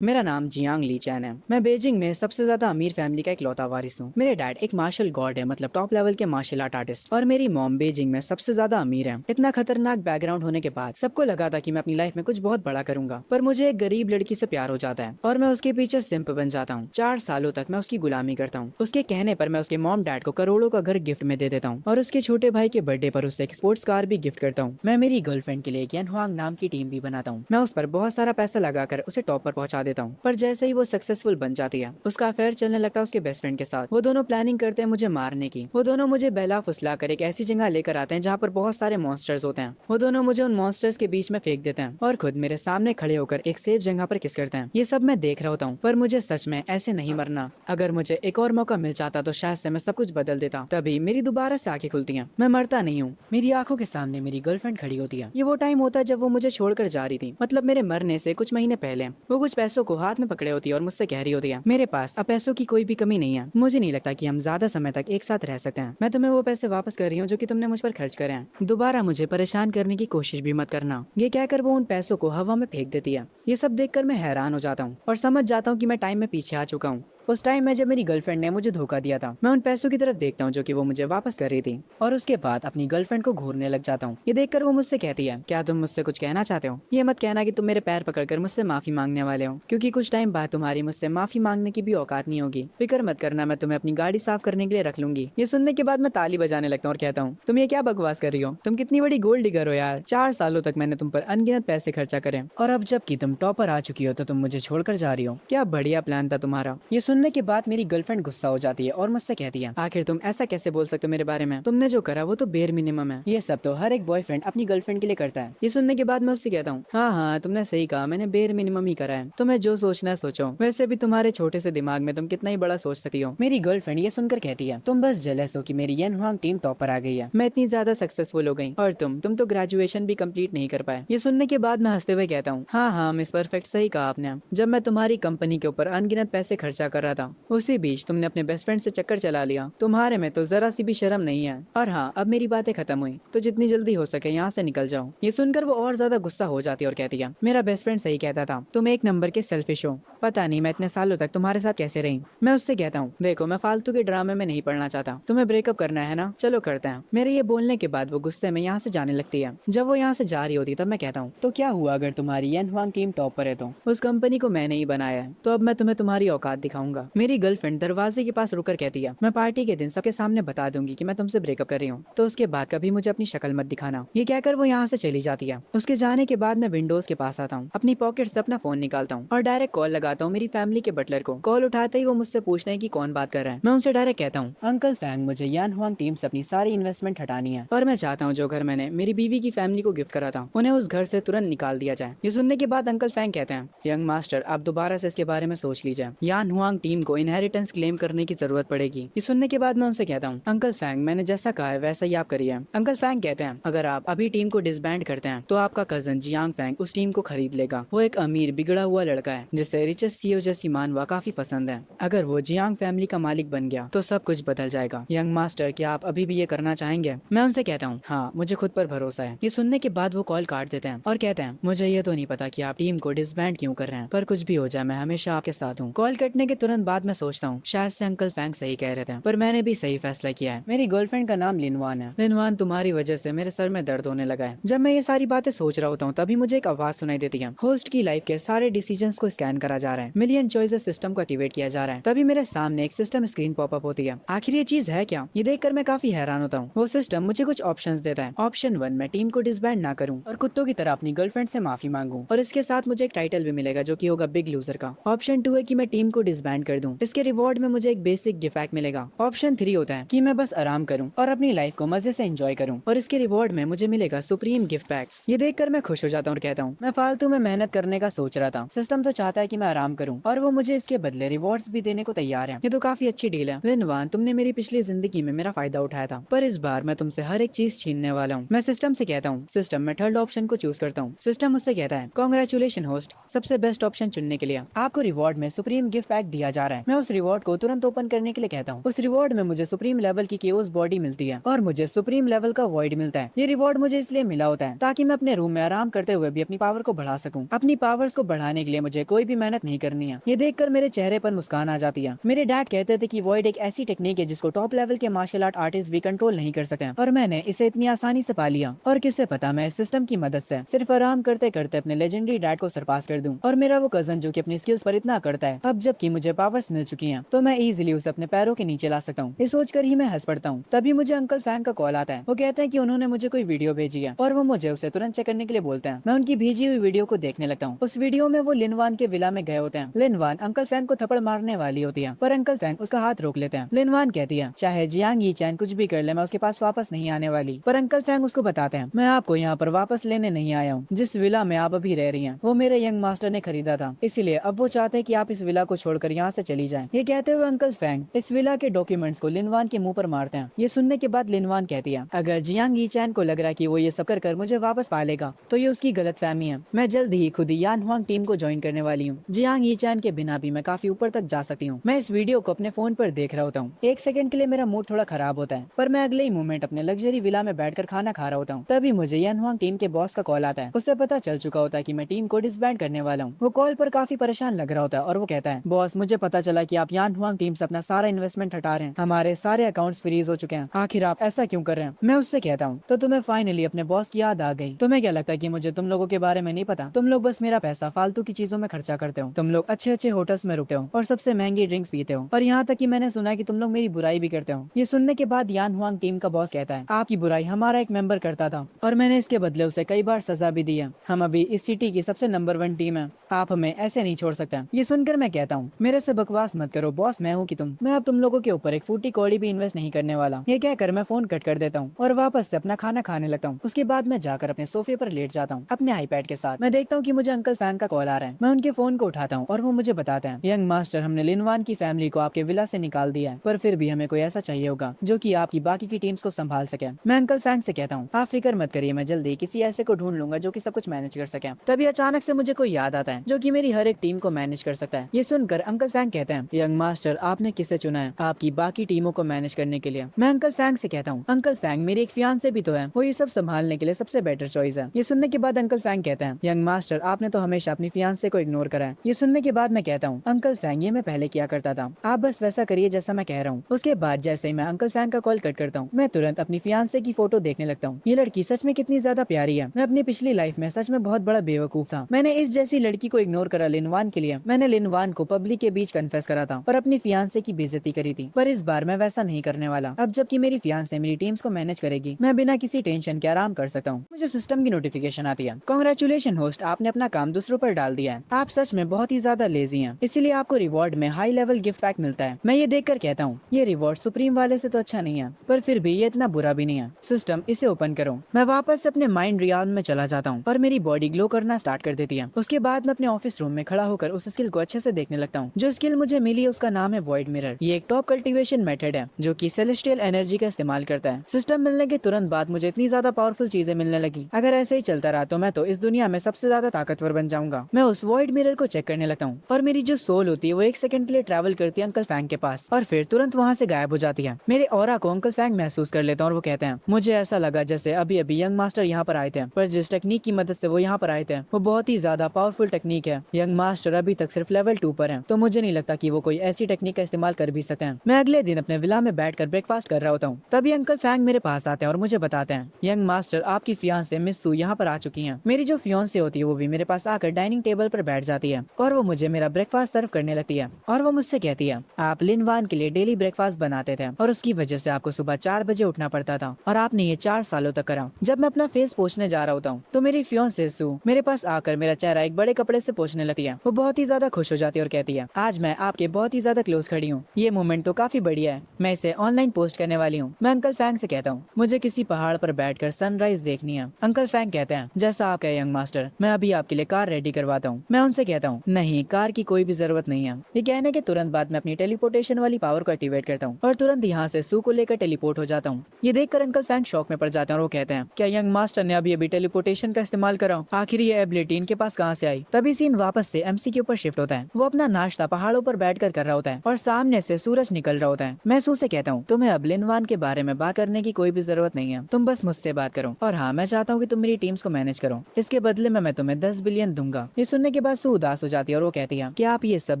मेरा नाम जियांग ली चैन है। मैं बीजिंग में सबसे ज्यादा अमीर फैमिली का इकलौता वारिस हूँ। मेरे डैड एक मार्शल गॉड है, मतलब टॉप लेवल के मार्शल आर्ट आर्टिस्ट, और मेरी मॉम बीजिंग में सबसे ज्यादा अमीर है। इतना खतरनाक बैकग्राउंड होने के बाद सबको लगा था कि मैं अपनी लाइफ में कुछ बहुत बड़ा करूंगा, पर मुझे एक गरीब लड़की से प्यार हो जाता है और मैं उसके पीछे सिंप बन जाता हूँ। 4 सालों तक मैं उसकी गुलामी करता हूँ। उसके कहने पर मैं उसके मॉम डैड को करोड़ों का घर गिफ्ट में दे देता हूँ और उसके छोटे भाई के बर्थडे पर उसे एक स्पोर्ट्स कार भी गिफ्ट करता हूँ। मैं मेरी गर्लफ्रेंड के लिए एक यन हुआंग नाम की टीम भी बनाता हूँ। मैं उस पर बहुत सारा पैसा लगाकर उसे टॉप पर पहुंचा देता हूँ, पर जैसे ही वो सक्सेसफुल बन जाती है उसका अफेयर चलने लगता है उसके बेस्ट फ्रेंड के साथ। वो दोनों प्लानिंग करते हैं मुझे मारने की। वो दोनों मुझे बहला फुसला कर एक ऐसी जगह लेकर आते हैं जहाँ पर बहुत सारे मॉन्स्टर्स होते हैं। वो दोनों मुझे उन मॉन्स्टर्स के बीच में फेंक देते हैं और खुद मेरे सामने खड़े होकर एक सेफ जगह पर किस करते हैं। ये सब मैं देख रहा होता हूँ, पर मुझे सच में ऐसे नहीं मरना। अगर मुझे एक और मौका मिल जाता तो शायद से मैं सब कुछ बदल देता। तभी मेरी दोबारा से आंखें खुलती हैं। मैं मरता नहीं हूँ। मेरी आंखों के सामने मेरी गर्लफ्रेंड खड़ी होती है। ये वो टाइम होता है जब वो मुझे छोड़कर जा रही थी, मतलब मेरे मरने से कुछ महीने पहले। वो कुछ पैसों को हाथ में पकड़े होती है और मुझसे कह रही होती है, मेरे पास अब पैसों की कोई भी कमी नहीं है। मुझे नहीं लगता कि हम ज्यादा समय तक एक साथ रह सकते हैं। मैं तुम्हें वो पैसे वापस कर रही हूँ जो कि तुमने मुझ पर खर्च करे हैं। दोबारा मुझे परेशान करने की कोशिश भी मत करना। ये कहकर वो उन पैसों को हवा में फेंक देती है। ये सब देखकर मैं हैरान हो जाता हूँ और समझ जाता हूँ कि मैं टाइम में पीछे आ चुका हूँ। उस टाइम में जब मेरी गर्लफ्रेंड ने मुझे धोखा दिया था, मैं उन पैसों की तरफ देखता हूँ जो कि वो मुझे वापस कर रही थी, और उसके बाद अपनी गर्लफ्रेंड को घूरने लग जाता हूँ। ये देखकर वो मुझसे कहती है, क्या तुम मुझसे कुछ कहना चाहते हो? ये मत कहना कि तुम मेरे पैर पकड़कर मुझसे माफी मांगने वाले हो, क्योंकि कुछ टाइम बाद तुम्हारी मुझसे माफी मांगने की भी औकात नहीं होगी। फिक्र मत करना, मैं तुम्हें अपनी गाड़ी साफ करने के लिए रख लूंगी। ये सुनने के बाद मैं ताली बजाने लगता हूँ और कहता हूँ, तुम ये क्या बकवास कर रही हो? तुम कितनी बड़ी गोल्ड डिगर हो यार। 4 सालों तक मैंने तुम पर अनगिनत पैसे खर्चा करे, और अब जबकि तुम टॉपर आ चुकी हो तो तुम मुझे छोड़कर जा रही हो। क्या बढ़िया प्लान था तुम्हारा। ये सुनने के बाद मेरी गर्लफ्रेंड गुस्सा हो जाती है और मुझसे कहती है, आखिर तुम ऐसा कैसे बोल सकते हो मेरे बारे में? तुमने जो करा वो तो बेर मिनिमम है। ये सब तो हर एक बॉयफ्रेंड अपनी गर्लफ्रेंड के लिए करता है। ये सुनने के बाद मैं उससे कहता हूँ, हाँ हाँ तुमने सही कहा, मैंने बेर मिनिमम ही करा है। तुम्हें जो सोचना है सोचो। वैसे भी तुम्हारे छोटे से दिमाग में तुम कितना ही बड़ा सोच सकती हो। मेरी गर्लफ्रेंड ये सुनकर कहती है, तुम बस जेलस हो कि मेरी यन हुआंग टीम टॉपर आ गई है। मैं इतनी ज्यादा सक्सेसफुल हो गई और तुम तो ग्रेजुएशन भी कंप्लीट नहीं कर पाए। ये सुनने के बाद मैं हंसते हुए कहता हूँ, हाँ हाँ मिस परफेक्ट, सही कहा आपने। जब मैं तुम्हारी कंपनी के ऊपर अनगिनत पैसे खर्चा कर रहा था, उसी बीच तुमने अपने बेस्ट फ्रेंड से चक्कर चला लिया। तुम्हारे में तो जरा सी भी शर्म नहीं है। और हाँ, अब मेरी बातें खत्म हुई तो जितनी जल्दी हो सके यहाँ से निकल जाओ। ये सुनकर वो और ज्यादा गुस्सा हो जाती है और कहती है, मेरा बेस्ट फ्रेंड सही कहता था, तुम एक नंबर के सेल्फिश हो। पता नहीं मैं इतने सालों तक तुम्हारे साथ कैसे रही। मैं उससे कहता हूँ, देखो मैं फालतू के ड्रामे में नहीं पड़ना चाहता। तुम्हें ब्रेकअप करना है ना, चलो करते हैं। मेरे ये बोलने के बाद वो गुस्से में यहाँ से जाने लगती है। जब वो यहाँ से जा रही होती तब मैं कहता हूँ, तो क्या हुआ अगर तुम्हारी यन हुआंग टीम टॉप पर है तो? उस कंपनी को मैंने ही बनाया है, तो अब मैं तुम्हें तुम्हारी औकात दिखाऊंगा। मेरी गर्लफ्रेंड दरवाजे के पास रुकर कहती है, मैं पार्टी के दिन सबके सामने बता दूंगी कि मैं तुमसे ब्रेकअप कर रही हूँ, तो उसके बाद कभी मुझे अपनी शक्ल मत दिखाना। ये कहकर वो यहाँ से चली जाती है। उसके जाने के बाद मैं विंडोज के पास आता हूँ, अपनी पॉकेट से अपना फोन निकालता हूँ और डायरेक्ट कॉल लगाता हूँ मेरी फैमिली के बटलर को। कॉल उठाते ही वो मुझसे पूछते हैं कि कौन बात कर रहा है। मैं उनसे डायरेक्ट कहता हूँ, अंकल फैंग, मुझे यान हुआंग टीम से अपनी सारी इन्वेस्टमेंट हटानी है और मैं चाहता हूँ जो घर मैंने मेरी बीवी की फैमिली को गिफ्ट करा था उन्हें उस घर से तुरंत निकाल दिया जाए। ये सुनने के बाद अंकल फैंग कहते हैं, यंग मास्टर आप दोबारा से इसके बारे में सोच लीजिए। यान हुआंग टीम को इनहेरिटेंस क्लेम करने की जरूरत पड़ेगी। ये सुनने के बाद मैं उनसे कहता हूँ, अंकल फैंग मैंने जैसा कहा है वैसा ही आप करिए। अंकल फैंग कहते हैं, अगर आप अभी टीम को डिसबैंड करते हैं तो आपका कजन जियांग फैंग उस टीम को खरीद लेगा। वो एक अमीर बिगड़ा हुआ लड़का है जिसे रिचेस्ट सीईओ जैसी मानवा काफी पसंद है। अगर वो जियांग फैमिली का मालिक बन गया तो सब कुछ बदल जाएगा। यंग मास्टर क्या आप अभी भी ये करना चाहेंगे? मैं उनसे कहता हूँ, हाँ मुझे खुद पर भरोसा है। ये सुनने के बाद वो कॉल काट देते हैं और कहते हैं, मुझे ये तो नहीं पता कि आप टीम को डिसबैंड क्यों कर रहे हैं, पर कुछ भी हो जाए मैं हमेशा आपके साथ हूँ। कॉल कटने के तुरंत बाद मैं सोचता हूँ शायद से अंकल फैंग सही कह रहे थे, पर मैंने भी सही फैसला किया है। मेरी गर्लफ्रेंड का नाम लिनवान है। लिनवान, तुम्हारी वजह से मेरे सर में दर्द होने लगा है। जब मैं ये सारी बातें सोच रहा होता हूँ तभी मुझे एक आवाज सुनाई देती है, होस्ट की लाइफ के सारे डिसीजंस को स्कैन करा जा रहा है, मिलियन चॉइसेस सिस्टम को एक्टिवेट किया जा रहा है। तभी मेरे सामने एक सिस्टम स्क्रीन पॉपअप होती है। आखिर ये चीज है क्या? ये देखकर मैं काफी हैरान होता हूँ। वो सिस्टम मुझे कुछ ऑप्शंस देता है। ऑप्शन 1, मैं टीम को डिसबैंड ना करूँ और कुत्तों की तरह अपनी गर्लफ्रेंड से माफी मांगू, और इसके साथ मुझे एक टाइटल भी मिलेगा जो कि होगा बिग लूजर का। ऑप्शन 2 है कि मैं टीम को डिसबैंड कर दूं, इसके रिवॉर्ड में मुझे एक बेसिक गिफ्ट पैक मिलेगा। ऑप्शन 3 होता है कि मैं बस आराम करूं और अपनी लाइफ को मजे से एंजॉय करूं, और इसके रिवॉर्ड में मुझे मिलेगा सुप्रीम गिफ्ट पैक। ये देखकर मैं खुश हो जाता हूँ और कहता हूँ, मैं फालतू में मेहनत करने का सोच रहा था, सिस्टम तो चाहता है कि मैं आराम करूं और वो मुझे इसके बदले रिवॉर्ड्स भी देने को तैयार है। ये तो काफी अच्छी डील है। लिनवान, तुमने मेरी पिछली जिंदगी में मेरा फायदा उठाया था, पर इस बार मैं तुमसे हर एक चीज छीनने वाला हूँ। मैं सिस्टम से कहता हूँ, सिस्टम, मैं थर्ड ऑप्शन को चूज करता हूँ। सिस्टम मुझसे कहता है, कांग्रेचुलेशन होस्ट, सबसे बेस्ट ऑप्शन चुनने के लिए आपको रिवॉर्ड में सुप्रीम गिफ्ट पैक दिया दिया जा रहा है। मैं उस रिवॉर्ड को तुरंत ओपन करने के लिए कहता हूँ। उस रिवॉर्ड में मुझे सुप्रीम लेवल की केओस बॉडी मिलती है और मुझे सुप्रीम लेवल का वॉइड मिलता है। ये रिवॉर्ड मुझे इसलिए मिला होता है ताकि मैं अपने रूम में आराम करते हुए भी अपनी पावर को बढ़ा सकूं। अपनी पावर्स को बढ़ाने के लिए मुझे कोई भी मेहनत नहीं करनी है। ये देखकर मेरे चेहरे पर मुस्कान आ जाती है। मेरे डैड कहते थे कि वॉइड एक ऐसी टेक्निक है जिसको टॉप लेवल के मार्शल आर्ट आर्टिस्ट भी कंट्रोल नहीं कर सकते और मैंने इसे इतनी आसानी से पा लिया। और किससे पता मैं इस सिस्टम की मदद से सिर्फ आराम करते करते अपने लेजेंडरी डैड को सरपास कर दूं। और मेरा वो कजन जो कि अपनी स्किल्स पर इतना करता है, अब जबकि मुझे पावर्स मिल चुकी हैं तो मैं इजीली उसे अपने पैरों के नीचे ला सकता हूँ। ये सोचकर ही मैं हंस पड़ता हूँ। तभी मुझे अंकल फैंग का कॉल आता है। वो कहते हैं कि उन्होंने मुझे कोई वीडियो भेजी है और वो मुझे उसे तुरंत चेक करने के लिए बोलते हैं। मैं उनकी भेजी हुई वीडियो को देखने लगता हूँ। उस वीडियो में वो लिनवान के विला में गए होते हैं। लिनवान अंकल फैंग को थप्पड़ मारने वाली होती है पर अंकल फैंग उसका हाथ रोक लेते हैं। लिनवान कहती है चाहे जियांग यीचैन कुछ भी कर ले मैं उसके पास वापस नहीं आने वाली। पर अंकल फैंग उसको बताते हैं मैं आपको यहाँ पर वापस लेने नहीं आया हूँ। जिस विला में आप अभी रह रही हैं वो मेरे यंग मास्टर ने खरीदा था, इसीलिए अब वो चाहते हैं कि आप इस विला को छोड़कर यहाँ से चली जाएं। ये कहते हुए अंकल फैंग इस विला के डॉक्यूमेंट्स को लिनवान के मुंह पर मारते हैं। ये सुनने के बाद लिनवान कहती है अगर जियांग यीचैन को लग रहा है कि वो ये सब कर मुझे वापस पालेगा तो ये उसकी गलतफहमी है। मैं जल्द ही खुद ही यान हुआंग टीम को ज्वाइन करने वाली हूँ। जियांग यीचैन के बिना भी मैं काफी ऊपर तक जा सकती हूँ। मैं इस वीडियो को अपने फोन पर देख रहा होता हूँ। एक सेकंड के लिए मेरा मूड थोड़ा खराब होता है पर मैं अगले ही मोमेंट अपने लग्जरी विला में बैठकर खाना खा रहा होता हूँ। तभी मुझे यान हुआंग टीम के बॉस का कॉल आता है। उससे पता चल चुका होता है कि मैं टीम को डिसबैंड करने वाला हूँ। वो कॉल पर काफी परेशान लग रहा होता है और वो कहता है बॉस मुझे पता चला कि आप यान हुआंग टीम से अपना सारा इन्वेस्टमेंट हटा रहे हैं। हमारे सारे अकाउंट्स फ्रीज हो चुके हैं। आखिर आप ऐसा क्यों कर रहे हैं? मैं उससे कहता हूँ तो तुम्हें फाइनली अपने बॉस की याद आ गई। तुम्हें क्या लगता है कि मुझे तुम लोगों के बारे में नहीं पता? तुम लोग बस मेरा पैसा फालतू की चीजों में खर्चा करते हो। तुम लोग अच्छे अच्छे होटल्स में रुकते हो और सबसे महंगी ड्रिंक्स पीते हो और यहाँ तक कि मैंने सुना है कि तुम लोग मेरी बुराई भी करते हो। ये सुनने के बाद यान हुआंग टीम का बॉस कहता है आपकी बुराई हमारा एक मेंबर करता था और मैंने इसके बदले उसे कई बार सजा भी दी है। हम अभी इस सिटी की सबसे नंबर 1 टीम है। आप हमें ऐसे नहीं छोड़ सकते। ये सुनकर मैं कहता हूँ मेरे से बकवास मत करो बॉस, मैं हूँ कि तुम। मैं अब तुम लोगों के ऊपर एक फूटी कौड़ी भी इन्वेस्ट नहीं करने वाला। ये कहकर मैं फोन कट कर देता हूँ और वापस से अपना खाना खाने लगता हूँ। उसके बाद मैं जाकर अपने सोफे पर लेट जाता हूँ अपने आईपैड के साथ। मैं देखता हूँ कि मुझे अंकल फैंग का कॉल आ रहा है। मैं उनके फोन को उठाता हूँ और वो मुझे बताते हैं यंग मास्टर हमने लिनवान की फैमिली को आपके विला से निकाल दिया है पर फिर भी हमें कोई ऐसा चाहिए होगा जो कि आपकी बाकी की टीम्स को संभाल सके। मैं अंकल फैंग से कहता हूँ आप फिक्र मत करिए, मैं जल्दी किसी ऐसे को ढूंढ लूंगा जो कि सब कुछ मैनेज कर सके। तभी अचानक से मुझे कोई याद आता है जो कि मेरी हर एक टीम को मैनेज कर सकता है। ये सुनकर अंकल फैंग कहते हैं यंग मास्टर आपने किसे चुना है आपकी बाकी टीमों को मैनेज करने के लिए? मैं अंकल फैंग से कहता हूँ अंकल फैंग मेरी एक फियांसे भी तो है, वो ये सब संभालने के लिए सबसे बेटर चॉइस है। ये सुनने के बाद अंकल फैंग कहते हैं यंग मास्टर आपने तो हमेशा अपनी फियांसे को इग्नोर करा है। ये सुनने के बाद मैं कहता हूँ अंकल फैंग ये मैं पहले किया करता था, आप बस वैसा करिए जैसा मैं कह रहा हूँ। उसके बाद जैसे ही मैं अंकल फैंग का कॉल कट करता हूँ मैं तुरंत अपनी फियांसे की फोटो देखने लगता हूँ। ये लड़की सच में कितनी ज्यादा प्यारी है। मैं अपनी पिछली लाइफ में सच में बहुत बड़ा बेवकूफ था। मैंने इस जैसी लड़की को इग्नोर करा लिनवान के लिए। मैंने लिनवान को पब्लिक के बीच कन्फेस करा था और अपनी फियांसे की बेइज्जती करी थी, पर इस बार मैं वैसा नहीं करने वाला। अब जबकि मेरी फियांसे मेरी टीम्स को मैनेज करेगी मैं बिना किसी टेंशन के आराम कर सकता हूँ। मुझे सिस्टम की नोटिफिकेशन आती है कांग्रेचुलेशन होस्ट, आपने अपना काम दूसरों पर डाल दिया है। आप सच में बहुत ही ज्यादा लेजी हैं, इसीलिए आपको रिवॉर्ड में हाई लेवल गिफ्ट पैक मिलता है। मैं ये देखकर कहता हूँ ये रिवॉर्ड सुप्रीम वाले से तो अच्छा नहीं है पर फिर भी ये इतना बुरा भी नहीं है। सिस्टम इसे ओपन करो। मैं वापस अपने माइंड रियाल में चला जाता हूँ और मेरी बॉडी ग्लो करना स्टार्ट कर देती है। उसके बाद मैं अपने ऑफिस रूम में खड़ा होकर उस स्किल को अच्छे से देखने लगता हूँ। जो स्किल मुझे मिली है उसका नाम है वॉइड मिरर। ये एक टॉप कल्टीवेशन मेथड है जो कि सेलेस्टियल एनर्जी का इस्तेमाल करता है। सिस्टम मिलने के तुरंत बाद मुझे इतनी ज्यादा पावरफुल चीजें मिलने लगी। अगर ऐसे ही चलता रहा तो मैं तो इस दुनिया में सबसे ज्यादा ताकतवर बन जाऊंगा। मैं उस वॉइड मिरर को चेक करने लगता हूँ और मेरी जो सोल होती है वो एक सेकंड के लिए ट्रैवल करती है अंकल फैंग के पास और फिर तुरंत वहाँ से गायब हो जाती है। मेरे ऑरा को अंकल फैंग महसूस कर लेता हूँ और वो कहते हैं मुझे ऐसा लगा जैसे अभी अभी यंग मास्टर यहाँ पर आए थे, पर जिस टेक्निक की मदद से वो यहाँ पर आए थे वो बहुत ही ज्यादा पावरफुल टेक्निक है। यंग मास्टर अभी तक सिर्फ लेवल 2 पर है तो मुझे नहीं लगता कि वो कोई ऐसी टेक्निक का इस्तेमाल कर भी सकते हैं। मैं अगले दिन अपने विला में बैठकर ब्रेकफास्ट कर रहा होता हूँ। तभी अंकल फैंग मेरे पास आते हैं और मुझे बताते हैं यंग मास्टर आपकी फियांसे मिस सू यहाँ पर आ चुकी हैं। मेरी जो फियांसे होती है वो भी मेरे पास आकर डाइनिंग टेबल पर बैठ जाती है और वो मुझे मेरा ब्रेकफास्ट सर्व करने लगती है और वो मुझसे कहती है आप लिनवान के लिए डेली ब्रेकफास्ट बनाते थे और उसकी वजह से आपको सुबह 4 बजे उठना पड़ता था और आपने ये 4 सालों तक करा। जब मैं अपना फेस पोंछने जा रहा होता हूँ तो मेरी फियांसे सू मेरे पास आकर मेरा चेहरा एक बड़े कपड़े से पोंछने लगती है। वो बहुत ही ज्यादा खुश हो जाती है और कहती है आज मैं आपके बहुत ही ज्यादा क्लोज खड़ी हूँ। ये मोमेंट तो काफी बढ़िया है, मैं इसे ऑनलाइन पोस्ट करने वाली हूँ। मैं अंकल फैंग से कहता हूँ मुझे किसी पहाड़ पर बैठकर सनराइज देखनी है। अंकल फैंग कहते हैं जैसा आप कहे यंग मास्टर, मैं अभी आपके लिए कार रेडी करवाता हूँ। मैं उनसे कहता हूँ नहीं, कार की कोई भी जरूरत नहीं है। ये कहने के तुरंत बाद मैं अपनी टेलीपोर्टेशन वाली पावर को एक्टिवेट करता हूँ और तुरंत यहाँ से सू को लेकर टेलीपोर्ट हो जाता हूँ। ये देखकर अंकल फैंग शॉक में पड़ जाते हैं और वो कहते हैं क्या यंग मास्टर ने अभी अभी टेलीपोर्टेशन का इस्तेमाल करा? आखिर ये एबिलिटी इनके पास कहाँ से आई? तभी सीन वापस से एमसी के ऊपर शिफ्ट होता है। वो अपना नाश्ता पहाड़ों पर बैठकर कर रहा होता है और सामने से सूरज निकल रहा होता है। मैं सू से कहता हूँ, तुम्हें अब लिनवान के बारे में बात करने की कोई भी जरूरत नहीं है, तुम बस मुझसे बात करो। और हाँ, मैं चाहता हूँ कि तुम मेरी टीम्स को मैनेज करो, इसके बदले में मैं तुम्हें 10 बिलियन दूंगा। ये सुनने के बाद सू उदास हो जाती है और वो कहती है, क्या आप ये सब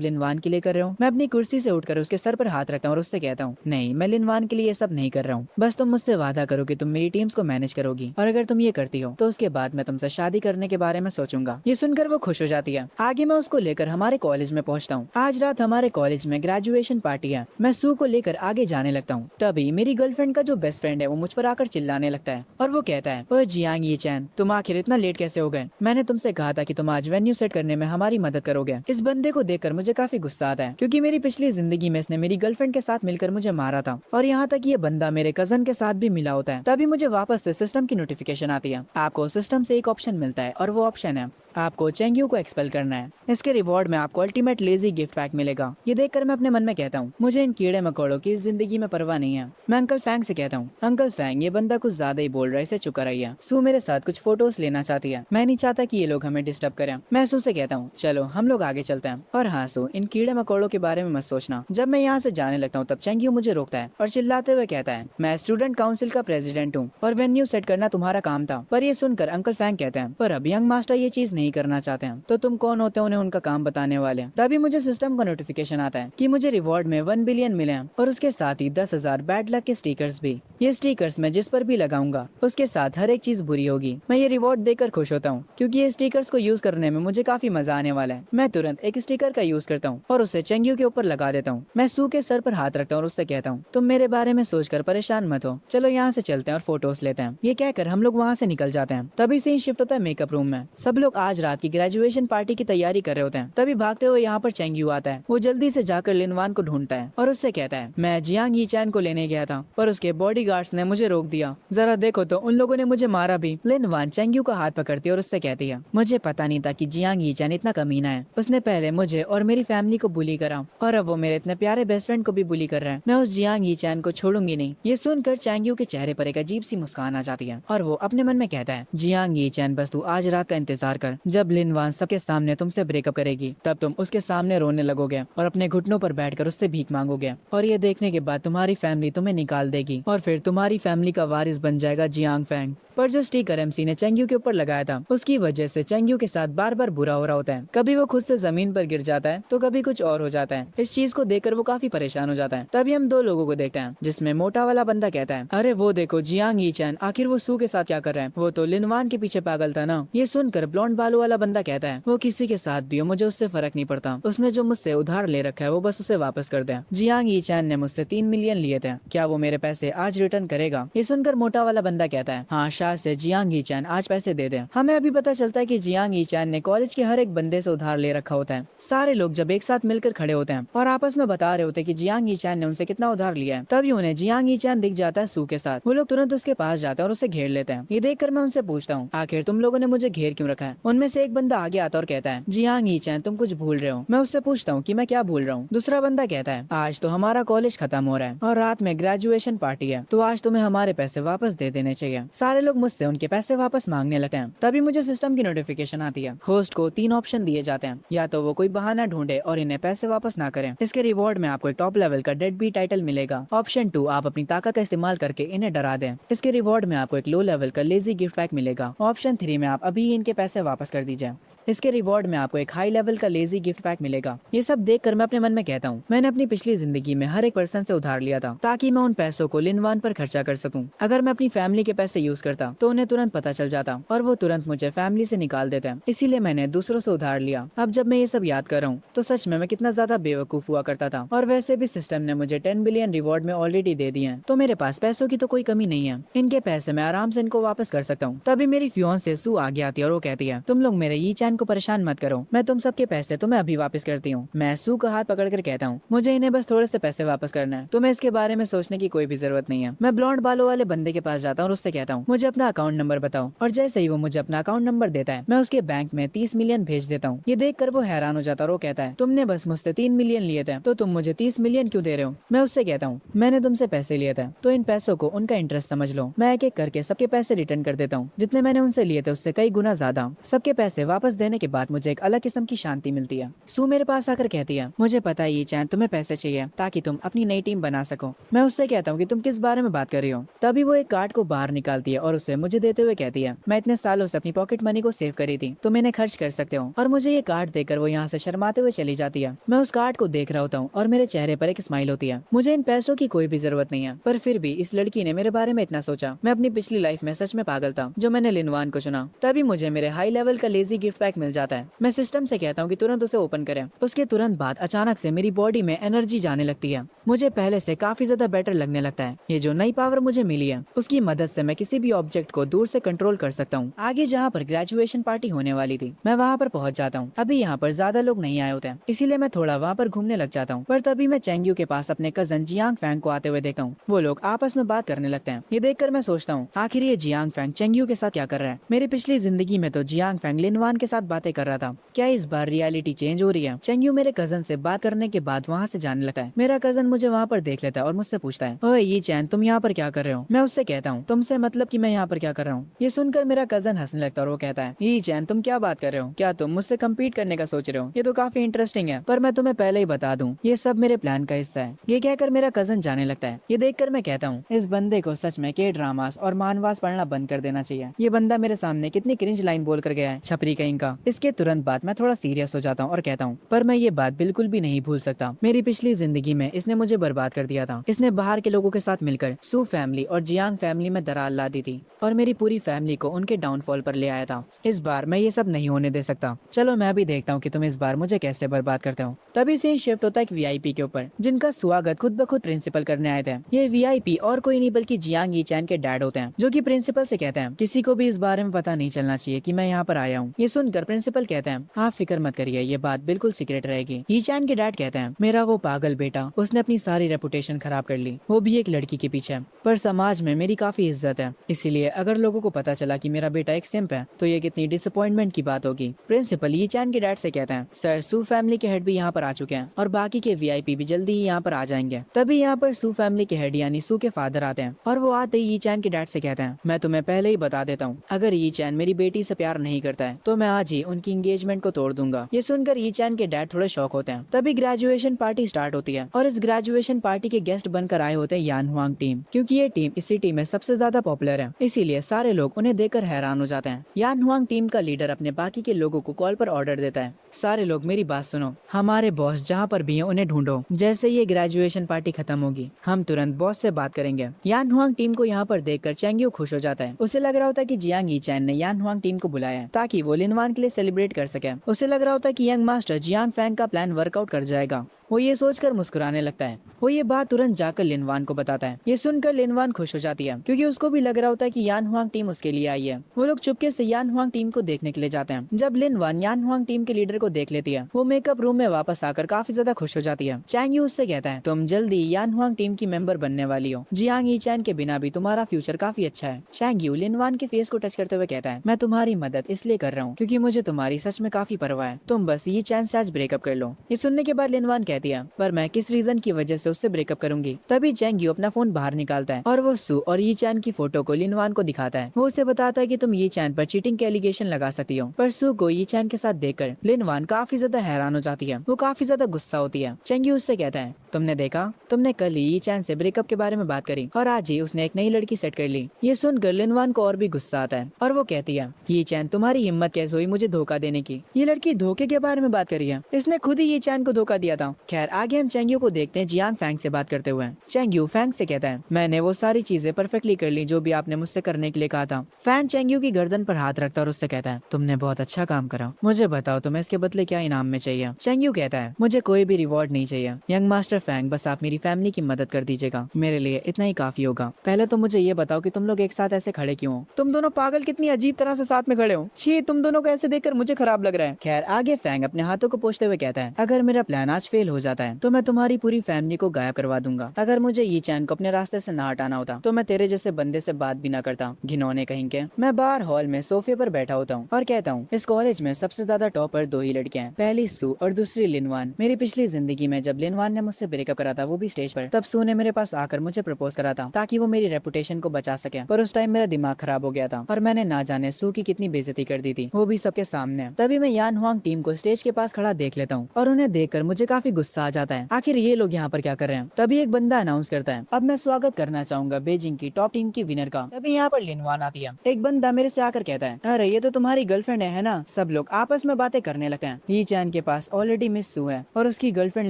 लिनवान के लिए कर रहे हो? मैं अपनी कुर्सी से उठकर उसके सर पर हाथ रखता हूँ और उससे कहता हूँ, नहीं, मैं लिनवान के लिए ये सब नहीं कर रहा हूँ। बस तुम मुझसे वादा करो कि तुम मेरी टीम्स को मैनेज करोगी, और अगर तुम ये करती हो तो उसके बाद मैं तुमसे शादी करने के बारे में सोचूंगा। ये सुनकर वो खुश हो जाती है। आगे मैं उसको लेकर हमारे कॉलेज में पहुंचता हूँ। आज रात हमारे कॉलेज में ग्रेजुएशन पार्टी है। मैं सू को लेकर आगे जाने लगता हूँ। तभी मेरी गर्लफ्रेंड का जो बेस्ट फ्रेंड है वो मुझ पर आकर चिल्लाने लगता है और वो कहता है, ओए जियांग ये चैन, तुम आखिर इतना लेट कैसे हो गए? मैंने तुमसे कहा था कि तुम आज वेन्यू सेट करने में हमारी मदद करोगे। इस बंदे को देखकर मुझे काफी गुस्सा आता है, क्योंकि मेरी पिछली जिंदगी में इसने मेरी गर्लफ्रेंड के साथ मिलकर मुझे मारा था, और यहाँ तक ये बंदा मेरे कजन के साथ भी मिला होता है। तभी मुझे वापस से सिस्टम की नोटिफिकेशन आती है। आपको सिस्टम से एक ऑप्शन मिलता है और वो ऑप्शन है आपको चेंग्यू को एक्सपेल करना है। इसके रिवॉर्ड में आपको अल्टीमेट लेजी गिफ्ट पैक मिलेगा। ये देखकर मैं अपने मन में कहता हूँ, मुझे इन कीड़े मकोड़ों की इस जिंदगी में परवाह नहीं है। मैं अंकल फैंग से कहता हूँ, अंकल फैंग, ये बंदा कुछ ज्यादा ही बोल रहा है, इसे चुप कराइए। सू मेरे साथ कुछ फोटोज लेना चाहती है। मैं नहीं चाहता कि ये लोग हमें डिस्टर्ब करें। मैं सू से कहता हूँ, चलो हम लोग आगे चलते हैं। और हाँ सू, इन कीड़े मकोड़ों के बारे में मत सोचना। जब मैं यहाँ से जाने लगता हूँ तब चेंग्यू मुझे रोकता है और चिल्लाते हुए कहता है, मैं स्टूडेंट काउंसिल का प्रेसिडेंट हूँ और वेन्यू सेट करना तुम्हारा काम था। पर ये सुनकर अंकल फैंग कहते हैं, पर अब यंग मास्टर ये चीज नहीं करना चाहते हैं, तो तुम कौन होते हो उन्हें उनका काम बताने वाले? तभी मुझे सिस्टम का नोटिफिकेशन आता है कि मुझे रिवॉर्ड में 1 बिलियन मिले हैं और उसके साथ ही 10,000 बैड लक के स्टिकर्स भी। ये स्टिकर्स मैं जिस पर भी लगाऊंगा उसके साथ हर एक चीज बुरी होगी। मैं ये रिवॉर्ड देकर खुश होता हूँ, क्योंकि ये स्टिकर्स को यूज करने में मुझे काफी मजा आने वाला है। मैं तुरंत एक स्टिकर का यूज करता हूँ और उसे चेंग्यू के ऊपर लगा देता हूँ। मैं सू के सर पर हाथ रखता हूँ और उससे कहता हूँ, तुम मेरे बारे में सोचकर परेशान मत हो, चलो यहाँ से चलते हैं और फोटोज लेते हैं। ये कहकर हम लोग वहाँ से निकल जाते हैं। तभी से शिफ्ट होता है मेकअप रूम में। सब लोग आज रात की ग्रेजुएशन पार्टी की तैयारी कर रहे होते हैं। तभी भागते हुए यहाँ पर चेंग्यू आता है। वो जल्दी से जाकर लिनवान को ढूंढता है और उससे कहता है, मैं जियांग यी चैन को लेने गया था पर उसके बॉडीगार्ड्स ने मुझे रोक दिया। जरा देखो तो उन लोगों ने मुझे मारा भी। लिनवान चेंग्यू का हाथ पकड़ती है और उससे कहती है, मुझे पता नहीं था कि जियांग यी चैन इतना कमीना है। उसने पहले मुझे और मेरी फैमिली को बुली करा और अब वो मेरे इतने प्यारे बेस्ट फ्रेंड को भी बुली कर रहा है। मैं उस जियांग यी चैन को छोड़ूंगी नहीं। ये सुनकर चेंग्यू के चेहरे पर एक अजीब सी मुस्कान आ जाती है और वो अपने मन में कहता है, जियांग यी चैन, बस तू आज रात का इंतजार कर। जब लिनवान सबके सामने तुमसे ब्रेकअप करेगी तब तुम उसके सामने रोने लगोगे और अपने घुटनों पर बैठकर उससे भीख मांगोगे, और ये देखने के बाद तुम्हारी फैमिली तुम्हें निकाल देगी और फिर तुम्हारी फैमिली का वारिस बन जाएगा जियांग फैंग। पर जो स्टिकर एमसी ने चेंग्यू के ऊपर लगाया था उसकी वजह से चेंग्यू के साथ बार बार बुरा हो रहा होता है। कभी वो खुद से जमीन पर गिर जाता है तो कभी कुछ और हो जाता है। इस चीज को देखकर वो काफी परेशान हो जाता है। तभी हम दो लोगों को देखते हैं, जिसमें मोटा वाला बंदा कहता है, अरे वो देखो जियांग यी चैन, आखिर वो सू के साथ क्या कर रहा है? वो तो लिनवान के पीछे पागल था ना। ये सुनकर ब्लॉन्ड बालों वाला बंदा कहता है, वो किसी के साथ भी हो मुझे उससे फर्क नहीं पड़ता। उसने जो मुझसे उधार ले रखा है वो बस उसे वापस कर दे। जियांग यी चैन ने मुझसे 3 मिलियन लिए थे, क्या वो मेरे पैसे आज रिटर्न करेगा? ये सुनकर मोटा वाला बंदा कहता है, हाँ शायद से जियांग यी चैन आज पैसे दे दे। हमें अभी पता चलता है कि जियांग यी चैन ने कॉलेज के हर एक बंदे से उधार ले रखा होता है। सारे लोग जब एक साथ मिलकर खड़े होते हैं और आपस में बता रहे होते हैं कि जियांग यी चैन ने उनसे कितना उधार लिया है, तभी उन्हें जियांग यी चैन दिख जाता है सू के साथ। वो लोग तुरंत उसके पास जाते हैं और उसे घेर लेते हैं। ये देखकर मैं उनसे पूछता हूँ, आखिर तुम लोगों ने मुझे घेर क्यों रखा है? उनमें से एक बंदा आगे आता और कहता है, जियांग यी चैन तुम कुछ भूल रहे हो। मैं उससे पूछता हूँ कि मैं क्या भूल रहा हूँ। दूसरा बंदा कहता है, आज तो हमारा कॉलेज खत्म हो रहा है और रात में ग्रेजुएशन पार्टी है, तो आज तुम्हें हमारे पैसे वापस दे देने चाहिए। सारे लोग मुझसे उनके पैसे वापस मांगने लगते हैं। तभी मुझे सिस्टम की नोटिफिकेशन आती है। होस्ट को 3 ऑप्शन दिए जाते हैं, या तो वो कोई बहाना ढूंढे और इन्हें पैसे वापस ना करें। इसके रिवॉर्ड में आपको एक टॉप लेवल का डेड बी टाइटल मिलेगा। ऑप्शन 2, आप अपनी ताकत का इस्तेमाल करके इन्हें डरा दें। इसके रिवॉर्ड में आपको एक लो लेवल का लेजी गिफ्ट पैक मिलेगा। ऑप्शन 3 में आप अभी इनके पैसे वापस कर दीजिए। इसके रिवॉर्ड में आपको एक हाई लेवल का लेजी गिफ्ट पैक मिलेगा। ये सब देखकर मैं अपने मन में कहता हूँ, मैंने अपनी पिछली जिंदगी में हर एक पर्सन से उधार लिया था ताकि मैं उन पैसों को लिनवान पर खर्चा कर सकूं। अगर मैं अपनी फैमिली के पैसे यूज करता तो उन्हें तुरंत पता चल जाता और वो तुरंत मुझे फैमिली से निकाल देते। इसीलिए मैंने दूसरों से उधार लिया। अब जब मैं ये सब याद कर रहा हूँ तो सच में मैं कितना ज्यादा बेवकूफ हुआ करता था। और वैसे भी सिस्टम ने मुझे 10 बिलियन रिवॉर्ड में ऑलरेडी दे दिए हैं, तो मेरे पास पैसों की तो कोई कमी नहीं है। इनके पैसे मैं आराम से इनको वापस कर सकता हूँ। तभी मेरी फियोंसे सू आगे आती है और वो कहती है, तुम लोग मेरे यी चैन को परेशान मत करो, मैं तुम सबके पैसे तुम्हें अभी वापस करती हूँ। मैं सू का हाथ पकड़कर कहता हूँ, मुझे इन्हें बस थोड़े से पैसे वापस करना है, तुम्हें इसके बारे में सोचने की कोई भी जरूरत नहीं है। मैं ब्लॉन्ड बालों वाले बंदे के पास जाता हूँ और उससे कहता हूँ, मुझे अपना अकाउंट नंबर बताओ। और जैसे ही वो मुझे अपना अकाउंट नंबर देता है मैं उसके बैंक में 30 मिलियन भेज देता हूँ। ये देखकर वो हैरान हो जाता है और वो कहता है, तुमने बस मुझसे 3 मिलियन लिए थे तो तुम मुझे 30 मिलियन क्यों दे रहे हो? मैं उससे कहता हूँ, मैंने तुमसे पैसे लिए थे तो इन पैसों को उनका इंटरेस्ट समझ लो। मैं एक एक करके सबके पैसे रिटर्न कर देता हूँ, जितने मैंने उनसे लिए थे उससे कई गुना ज्यादा। सबके के पैसे वापस देने के बाद मुझे एक अलग किस्म की शांति मिलती है। सू मेरे पास आकर कहती है, मुझे पता है ये चैन तुम्हें पैसे चाहिए ताकि तुम अपनी नई टीम बना सको। मैं उससे कहता हूँ कि तुम किस बारे में बात कर रही हो। तभी वो एक कार्ड को बाहर निकालती है और उसे मुझे देते हुए कहती है, मैं इतने सालों से अपनी पॉकेट मनी को सेव करी थी, तुम इन्हें खर्च कर सकते हो। और मुझे ये कार्ड देकर वो यहाँ से शर्माते हुए चली जाती है। मैं उस कार्ड को देख रहा होता हूँ और मेरे चेहरे पर एक स्माइल होती है। मुझे इन पैसों की कोई भी जरूरत नहीं है, पर फिर भी इस लड़की ने मेरे बारे में इतना सोचा। मैं अपनी पिछली लाइफ में सच में पागल था जो मैंने लिनवान को चुना। तभी मुझे मेरे हाई लेवल का लेजी गिफ्ट पैक मिल जाता है। मैं सिस्टम से कहता हूँ कि तुरंत उसे ओपन करें। उसके तुरंत बाद अचानक से मेरी बॉडी में एनर्जी जाने लगती है। मुझे पहले से काफी ज्यादा बेटर लगने लगता है। ये जो नई पावर मुझे मिली है उसकी मदद से मैं किसी भी ऑब्जेक्ट को दूर से कंट्रोल कर सकता हूँ। आगे जहाँ पर ग्रेजुएशन पार्टी होने वाली थी मैं वहाँ पर पहुँच जाता हूँ। अभी यहाँ पर ज्यादा लोग नहीं आए होते हैं, इसीलिए मैं थोड़ा वहाँ पर घूमने लग जाता हूँ। पर तभी मैं चेंग्यू के पास अपने कजन जियांग फैंग को आते हुए देखता हूँ। वो लोग आपस में बात करने लगते हैं। ये देखकर मैं सोचता हूँ आखिर ये जियांग फैंग चेंग्यू के साथ क्या कर रहा है। मेरी पिछली जिंदगी में तो जियांग फैंग लिनवान के साथ बातें कर रहा था। क्या इस बार रियलिटी चेंज हो रही है। चेंग्यू मेरे कजन से बात करने के बाद वहाँ से जाने लगता है। मेरा कजन मुझे वहाँ पर देख लेता है और मुझसे पूछता है, ओए ये चैन तुम यहाँ पर क्या कर रहे हो। मैं उससे कहता हूँ तुमसे मतलब कि मैं यहाँ पर क्या कर रहा हूँ। ये सुनकर मेरा कजन हंसने लगता है और वो कहता है, ये चैन तुम क्या बात कर रहे हो, क्या तुम मुझसे कम्पीट करने का सोच रहे हो। ये तो काफी इंटरेस्टिंग है, पर मैं तुम्हें पहले ही बता दूं ये सब मेरे प्लान का हिस्सा है। ये कहकर मेरा कजन जाने लगता है। ये देखकर मैं कहता हूँ इस बंदे को सच में के ड्रामास और मानवास पढ़ना बंद कर देना चाहिए। ये बंदा मेरे सामने कितनी क्रिंज लाइन बोल कर गया है, छपरी कहीं का। इसके तुरंत बाद मैं थोड़ा सीरियस हो जाता हूँ और कहता हूँ, पर मैं ये बात बिल्कुल भी नहीं भूल सकता। मेरी पिछली जिंदगी में इसने मुझे बर्बाद कर दिया था। इसने बाहर के लोगों के साथ मिलकर सू फैमिली और जियांग फैमिली में दरार ला दी थी और मेरी पूरी फैमिली को उनके डाउनफॉल पर ले आया था। इस बार मैं ये सब नहीं होने दे सकता। चलो मैं भी देखता हूँ कि तुम इस बार मुझे कैसे बर्बाद करते हो। तभी से शिफ्ट होता है एक वीआईपी के ऊपर जिनका स्वागत खुद ब खुद प्रिंसिपल करने आए थे। ये वीआईपी और कोई नहीं बल्कि जियांग यीचैन के डैड होते हैं, जो कि प्रिंसिपल से कहते हैं किसी को भी इस बारे में पता नहीं चलना चाहिए कि मैं यहाँ पर आया हूँ। ये सुनकर प्रिंसिपल कहते हैं, आप फिक्र मत करिए, ये बात बिल्कुल सीक्रेट रहेगी। यीचैन के डैड कहते हैं, मेरा वो पागल बेटा उसने अपनी सारी रेपुटेशन खराब कर ली, वो भी एक लड़की के पीछे। पर समाज में मेरी काफी इज्जत है, इसीलिए अगर लोगों को पता चला कि मेरा बेटा एक सिंप है तो ये कितनी डिसअपॉइंटमेंट की बात होगी। प्रिंसिपल यीचैन के डैड से कहते हैं, सर सू फैमिली के हेड भी यहाँ पर आ चुके हैं और बाकी के वीआईपी भी जल्दी ही यहाँ पर आ जाएंगे। तभी यहाँ पर सू फैमिली के हेड यानी सू के फादर आते हैं और वो आते ही यीचैन के डैड से कहते हैं, मैं तुम्हें पहले ही बता देता हूँ, अगर यीचैन मेरी बेटी से प्यार नहीं करता है तो मैं आज ही उनकी एंगेजमेंट को तोड़ दूंगा। ये सुनकर यीचैन के डैड थोड़े शॉक होते हैं। तभी ग्रेजुएशन पार्टी स्टार्ट होती है और इस ग्रेजुएशन पार्टी के गेस्ट बनकर आए होते हैं यान हुआंग टीम, क्योंकि ये टीम इस सिटी में सबसे ज्यादा पॉपुलर है, इसीलिए सारे लोग उन्हें देखकर हैरान हो जाते हैं। यान हुआंग टीम का लीडर अपने बाकी के लोगों को कॉल पर ऑर्डर देता है, सारे लोग मेरी बात सुनो, हमारे बॉस जहाँ पर भी हैं उन्हें ढूंढो। जैसे ये ग्रेजुएशन पार्टी खत्म होगी हम तुरंत बॉस से बात करेंगे। यान हुआंग टीम को यहाँ पर देखकर चेंग्यू खुश हो जाता है। उसे लग रहा होता है कि जियांग यीचैन ने यान हुआंग टीम को बुलाया है ताकि वो लिनवान के लिए सेलिब्रेट कर सके। उसे लग रहा होता है कि यंग मास्टर जियांग फैंग का प्लान वर्कआउट कर जाएगा। वो ये सोचकर मुस्कुराने लगता है। वो ये बात तुरंत जाकर लिनवान को बताता है। ये सुनकर लिनवान खुश हो जाती है क्योंकि उसको भी लग रहा होता है कि यान हुआंग टीम उसके लिए आई है। वो लोग चुपके से यान हुआंग टीम को देखने के लिए जाते हैं। जब लिनवान यान हुआंग टीम के लीडर को देख लेती है वो मेकअप रूम में वापस आकर काफी ज्यादा खुश हो जाती है। चैंग उससे कहता है, तुम जल्दी यान हुआंग टीम की मेंबर बनने वाली हो। जियांग यीचैन के बिना भी तुम्हारा फ्यूचर काफी अच्छा है। चैंग लिनवान के फेस को टच करते हुए कहता है, मैं तुम्हारी मदद इसलिए कर रहा हूँ क्योंकि मुझे तुम्हारी सच में काफी परवाह है। तुम बस यीचैन से आज ब्रेकअप कर लो। ये सुनने के बाद लिनवान कहती है, पर मैं किस रीजन की वजह से उससे ब्रेकअप करूंगी। तभी चैंग अपना फोन बाहर निकालता है और वो सू और यीचैन की फोटो को लिनवान को दिखाता है। वो उसे बताता है कि तुम यीचैन पर चीटिंग के एलिगेशन लगा सकती हो। पर सू को यीचैन के साथ देखकर लिनवान काफी ज्यादा हैरान हो जाती है। वो काफी ज्यादा गुस्सा होती है। चेंग उससे कहता है, तुमने देखा, तुमने कल ही यीचैन से ब्रेकअप के बारे में बात करी और आज ही उसने एक नई लड़की सेट कर ली। ये सुनकर लिनवान को और भी गुस्सा आता है और वो कहती है, यीचैन तुम्हारी हिम्मत कैसे हुई मुझे धोखा देने की। ये लड़की धोखे के बारे में बात करी है, इसने खुद ही यीचैन को धोखा दिया था। खैर आगे हम चेंग्यू को देखते हैं जियांग फैंग से बात करते हुए। चेंग्यू फैंग से कहता है, मैंने वो सारी चीजें परफेक्टली कर ली जो भी आपने मुझसे करने के लिए कहा था। फैंग चेंग्यू की गर्दन पर हाथ रखता और उससे कहता है, तुमने बहुत अच्छा काम करा, मुझे बताओ तुम्हें इसके बदले क्या इनाम में चाहिए। चेंग्यू कहता है, मुझे कोई भी रिवॉर्ड नहीं चाहिए यंग मास्टर फैंग, बस आप मेरी फैमिली की मदद कर दीजिएगा, मेरे लिए इतना ही काफी होगा। पहले तो मुझे ये बताओ कि तुम लोग एक साथ ऐसे खड़े क्यों हो। तुम दोनों पागल कितनी अजीब तरह से साथ में खड़े हो। छी, तुम दोनों को ऐसे देखकर मुझे खराब लग रहा है। खैर आगे फैंग अपने हाथों को पोंछते हुए कहता है, अगर मेरा प्लान आज फेल हो हो जाता है तो मैं तुम्हारी पूरी फैमिली को गायब करवा दूंगा। अगर मुझे ये चैन को अपने रास्ते से ना हटाना होता तो मैं तेरे जैसे बंदे से बात भी ना करता, घिनौने कहीं के। मैं बाहर हॉल में सोफे पर बैठा होता हूँ और कहता हूँ इस कॉलेज में सबसे ज्यादा टॉपर दो ही लड़कियां हैं, पहली सू और दूसरी लिनवान। मेरी पिछली जिंदगी में जब लिनवान ने मुझसे ब्रेकअप करा था वो भी स्टेज पर, तब सू ने मेरे पास आकर मुझे प्रपोज करा था ताकि वो मेरी रेपुटेशन को बचा सके। पर उस टाइम मेरा दिमाग खराब हो गया था और मैंने ना जाने सू की कितनी बेइज्जती कर दी थी, वो भी सबके सामने। तभी मैं यान हुआंग टीम को स्टेज के पास खड़ा देख लेता हूँ और उन्हें देखकर मुझे काफी गुस्सा आ जाता है, आखिर ये लोग यहाँ पर क्या कर रहे हैं। तभी एक बंदा अनाउंस करता है अब मैं स्वागत करना चाहूंगा बीजिंग की टॉप टीम की विनर का। तभी यहाँ पर लिनवान आती है। एक बंदा मेरे से आकर कहता है अरे ये तो तुम्हारी गर्लफ्रेंड है ना। सब लोग आपस में बातें करने लगते हैं। ये चैन के पास ऑलरेडी मिस सू है और उसकी गर्लफ्रेंड